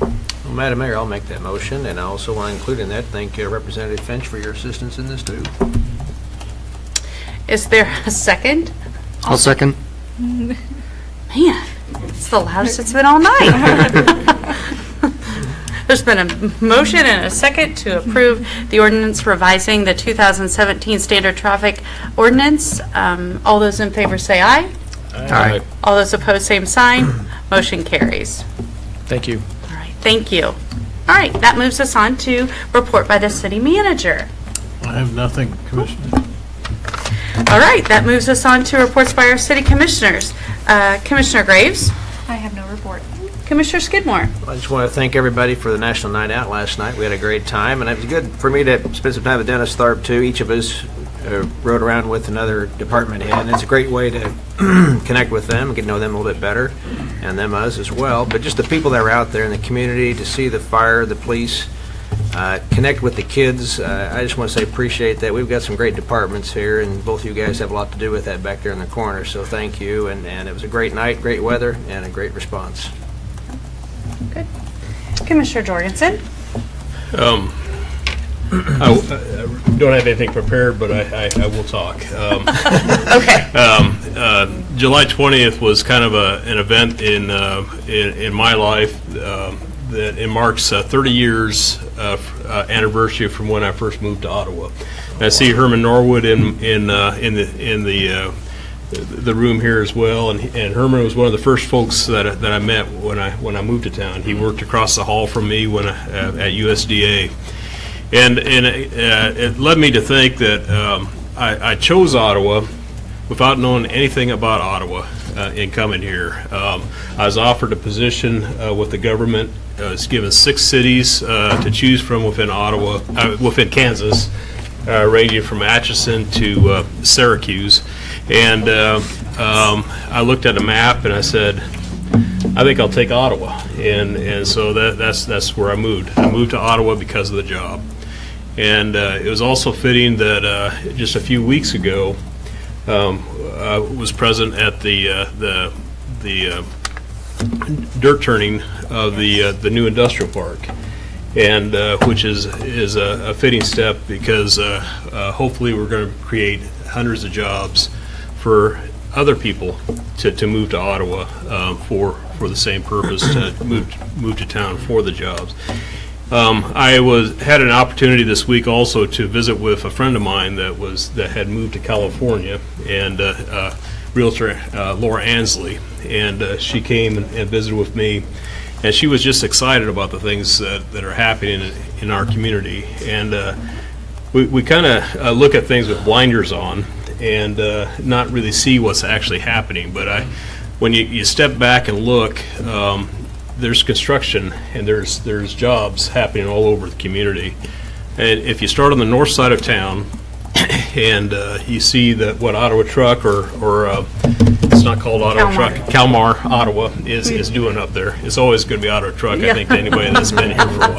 Well, Madam Mayor, I'll make that motion, and I also want to include in that, thank Representative Finch for your assistance in this, too. Is there a second? I'll second. Man, it's the loudest it's been all night. There's been a motion and a second to approve the ordinance revising the 2017 Standard Traffic Ordinance. All those in favor say aye. Aye. All those opposed, same sign. Motion carries. Thank you. All right, thank you. All right, that moves us on to report by the city manager. I have nothing, Commissioner. All right, that moves us on to reports by our city commissioners. Commissioner Graves? I have no report. Commissioner Skidmore. I just want to thank everybody for the National Night Out last night. We had a great time, and it was good for me to spend some time with Dennis Tharp, too. Each of us rode around with another department head, and it's a great way to connect with them and get to know them a little bit better, and them us as well. But just the people that are out there in the community, to see the fire, the police, connect with the kids. I just want to say appreciate that. We've got some great departments here, and both of you guys have a lot to do with that back there in the corner, so thank you. And it was a great night, great weather, and a great response. Good. Commissioner Jorgensen. I don't have anything prepared, but I will talk. Okay. July 20th was kind of an event in my life that it marks 30 years anniversary from when I first moved to Ottawa. And I see Herman Norwood in the room here as well, and Herman was one of the first folks that I met when I moved to town. He worked across the hall from me at USDA. And it led me to think that I chose Ottawa without knowing anything about Ottawa in coming here. I was offered a position with the government. I was given 6 cities to choose from within Kansas, ranging from Atchison to Syracuse. And I looked at a map and I said, I think I'll take Ottawa. And so that's where I moved. I moved to Ottawa because of the job. And it was also fitting that just a few weeks ago, I was present at the dirt turning of the new industrial park, and which is a fitting step because hopefully we're going to create hundreds of jobs for other people to move to Ottawa for the same purpose, to move to town for the jobs. I had an opportunity this week also to visit with a friend of mine that had moved to California, and realtor Laura Ansley, and she came and visited with me, and she was just excited about the things that are happening in our community. And we kind of look at things with blinders on and not really see what's actually happening. But when you step back and look, there's construction and there's jobs happening all over the community. And if you start on the north side of town and you see what Ottawa Truck or it's not called Ottawa Truck, Kalmar, Ottawa is doing up there. It's always going to be Ottawa Truck, I think, to anybody that's been here for a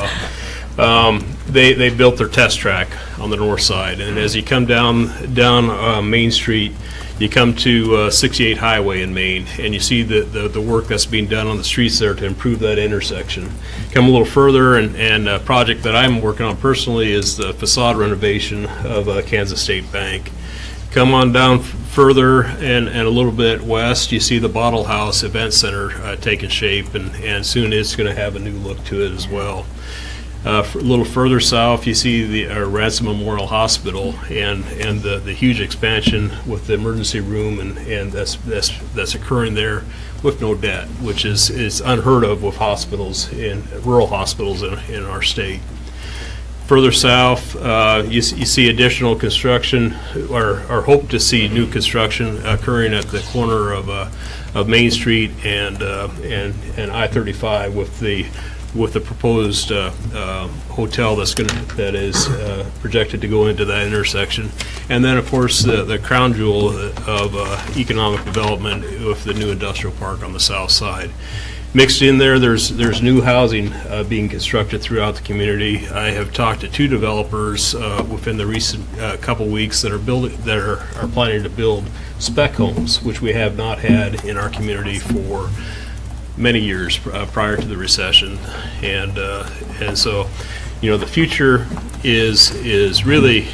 while. They built their test track on the north side, and as you come down Main Street, you come to 68 Highway in Maine, and you see the work that's being done on the streets there to improve that intersection. Come a little further, and a project that I'm working on personally is the facade renovation of Kansas State Bank. Come on down further and a little bit west, you see the Bottle House Event Center taking shape, and soon it's going to have a new look to it as well. A little further south, you see the Ransom Memorial Hospital and the huge expansion with the emergency room, and that's occurring there with no debt, which is unheard of with hospitals rural hospitals in our state. Further south, you see additional construction, or hope to see new construction occurring at the corner of Main Street and I-35 with the proposed hotel that is projected to go into that intersection. And then, of course, the crown jewel of economic development with the new industrial park on the south side. Mixed in there's new housing being constructed throughout the community. I have talked to 2 developers within the recent couple weeks that are planning to build spec homes, which we have not had in our community for many years prior to the recession, and so, the future is really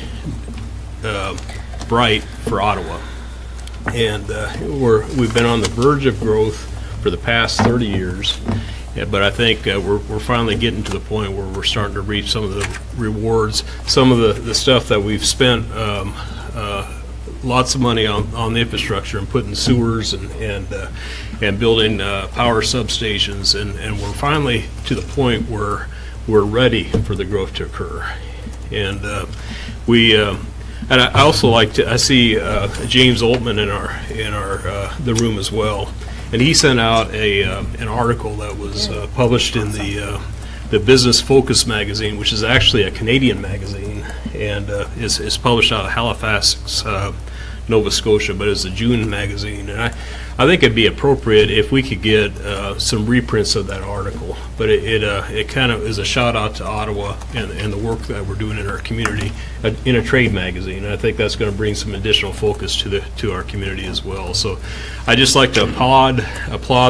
bright for Ottawa, and we've been on the verge of growth for the past 30 years, but I think we're finally getting to the point where we're starting to reap some of the rewards, some of the stuff that we've spent lots of money on the infrastructure and putting sewers and building power substations, and we're finally to the point where we're ready for the growth to occur. And and I also I see James Altman in our the room as well. and he sent out an article that was published in the Business Focus magazine, which is actually a Canadian magazine, and is published out of Halifax, Nova Scotia, but it's a June magazine. And I think it'd be appropriate if we could get some reprints of that article. But it kind of is a shout out to Ottawa and the work that we're doing in our community in a trade magazine. And I think that's going to bring some additional focus to our community as well. So I just like to applaud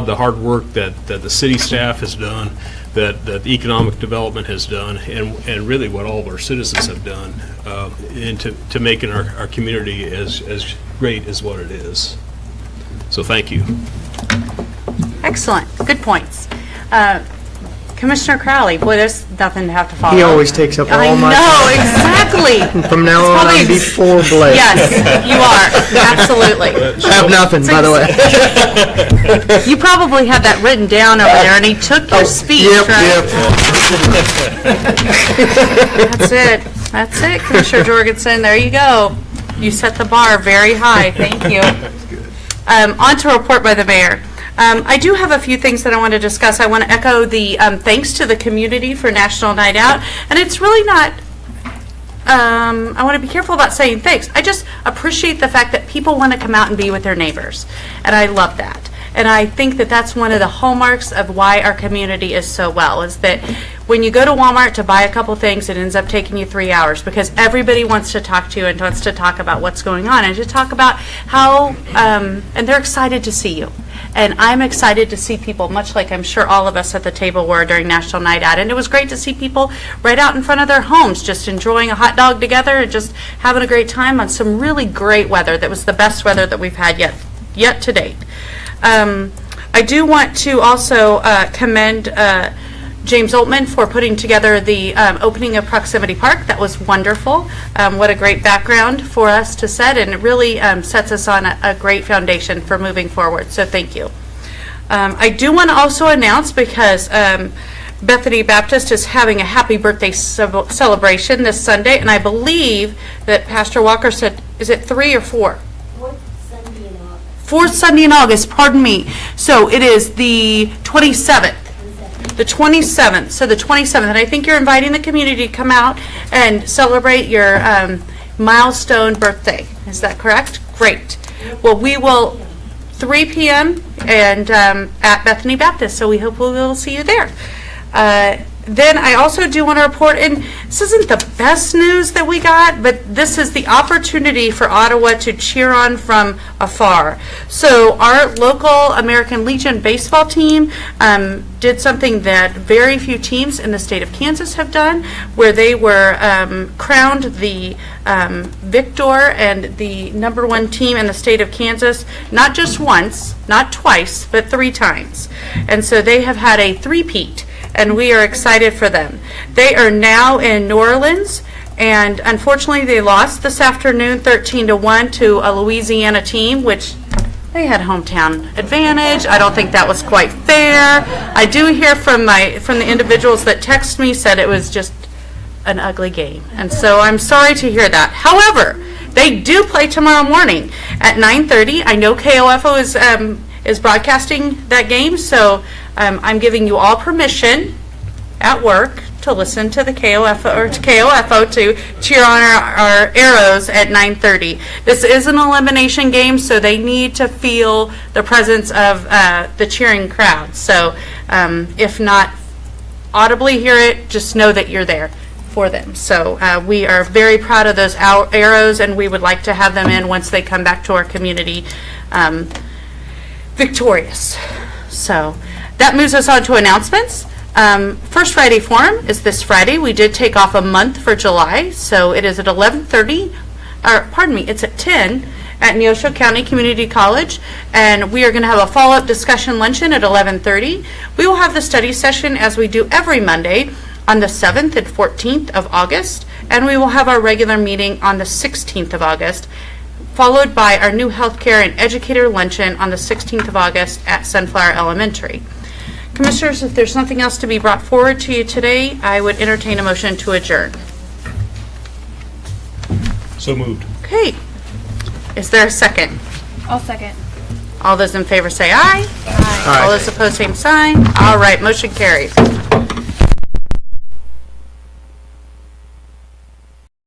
the hard work that the city staff has done, that the economic development has done, and really what all of our citizens have done into making our community as great as what it is. So thank you. Excellent. Good points. Commissioner Crowley, boy, there's nothing to have to follow. He always takes up all I my know, time. exactly. From now on, I'm before Blake. Yes, you are. Absolutely. I have nothing, by the way. You probably had that written down over there, and he took your speech, right? That's it, Commissioner Jorgensen. There you go. You set the bar very high. Thank you. On to a report by the mayor. I do have a few things that I want to discuss. I want to echo the thanks to the community for National Night Out. And it's really not, I want to be careful about saying thanks. I just appreciate the fact that people want to come out and be with their neighbors. And I love that. And I think that that's one of the hallmarks of why our community is so well, is that when you go to Walmart to buy a couple things, it ends up taking you 3 hours because everybody wants to talk to you and wants to talk about what's going on and to talk about how, and they're excited to see you. And I'm excited to see people, much like I'm sure all of us at the table were during National Night Out. And it was great to see people right out in front of their homes, just enjoying a hot dog together and just having a great time on some really great weather. That was the best weather that we've had yet to date. I do want to also commend James Oltman for putting together the opening of Proximity Park. That was wonderful. What a great background for us to set, and it really sets us on a great foundation for moving forward. So thank you. I do want to also announce, because Bethany Baptist is having a happy birthday celebration this Sunday, and I believe that Pastor Walker said, is it 3 or 4? Fourth Sunday in August, pardon me. So it is the 27th. The 27th. So the 27th. And I think you're inviting the community to come out and celebrate your milestone birthday. Is that correct? Great. Well, we will 3 p.m. and at Bethany Baptist. So we hope we will see you there. Then I also do want to report, and this isn't the best news that we got, but this is the opportunity for Ottawa to cheer on from afar. So our local American Legion baseball team did something that very few teams in the state of Kansas have done, where they were crowned the victor and the #1 team in the state of Kansas, not just once, not twice, but 3 times. And so they have had a three-peat, and we are excited for them. They are now in New Orleans, and unfortunately they lost this afternoon 13-1 to a Louisiana team, which they had hometown advantage. I don't think that was quite fair. I do hear from the individuals that text me, said it was just an ugly game, and so I'm sorry to hear that. However, they do play tomorrow morning at 9:30. I know KOFO is broadcasting that game, so I'm giving you all permission at work to listen to the KOFO to cheer on our Arrows at 9:30. This is an elimination game, so they need to feel the presence of the cheering crowd. So if not audibly hear it, just know that you're there for them. So we are very proud of those Arrows, and we would like to have them in once they come back to our community victorious. So that moves us on to announcements. First Friday Forum is this Friday. We did take off a month for July, so it is at 11:30, or pardon me, it's at 10 at Neosho County Community College, and we are going to have a follow-up discussion luncheon at 11:30. We will have the study session as we do every Monday on the 7th and 14th of August, and we will have our regular meeting on the 16th of August, followed by our new healthcare and educator luncheon on the 16th of August at Sunflower Elementary. Commissioners, if there's nothing else to be brought forward to you today, I would entertain a motion to adjourn. So moved. Okay. Is there a second? I'll second. All those in favor say aye. Aye. All those opposed, same sign. All right, motion carries.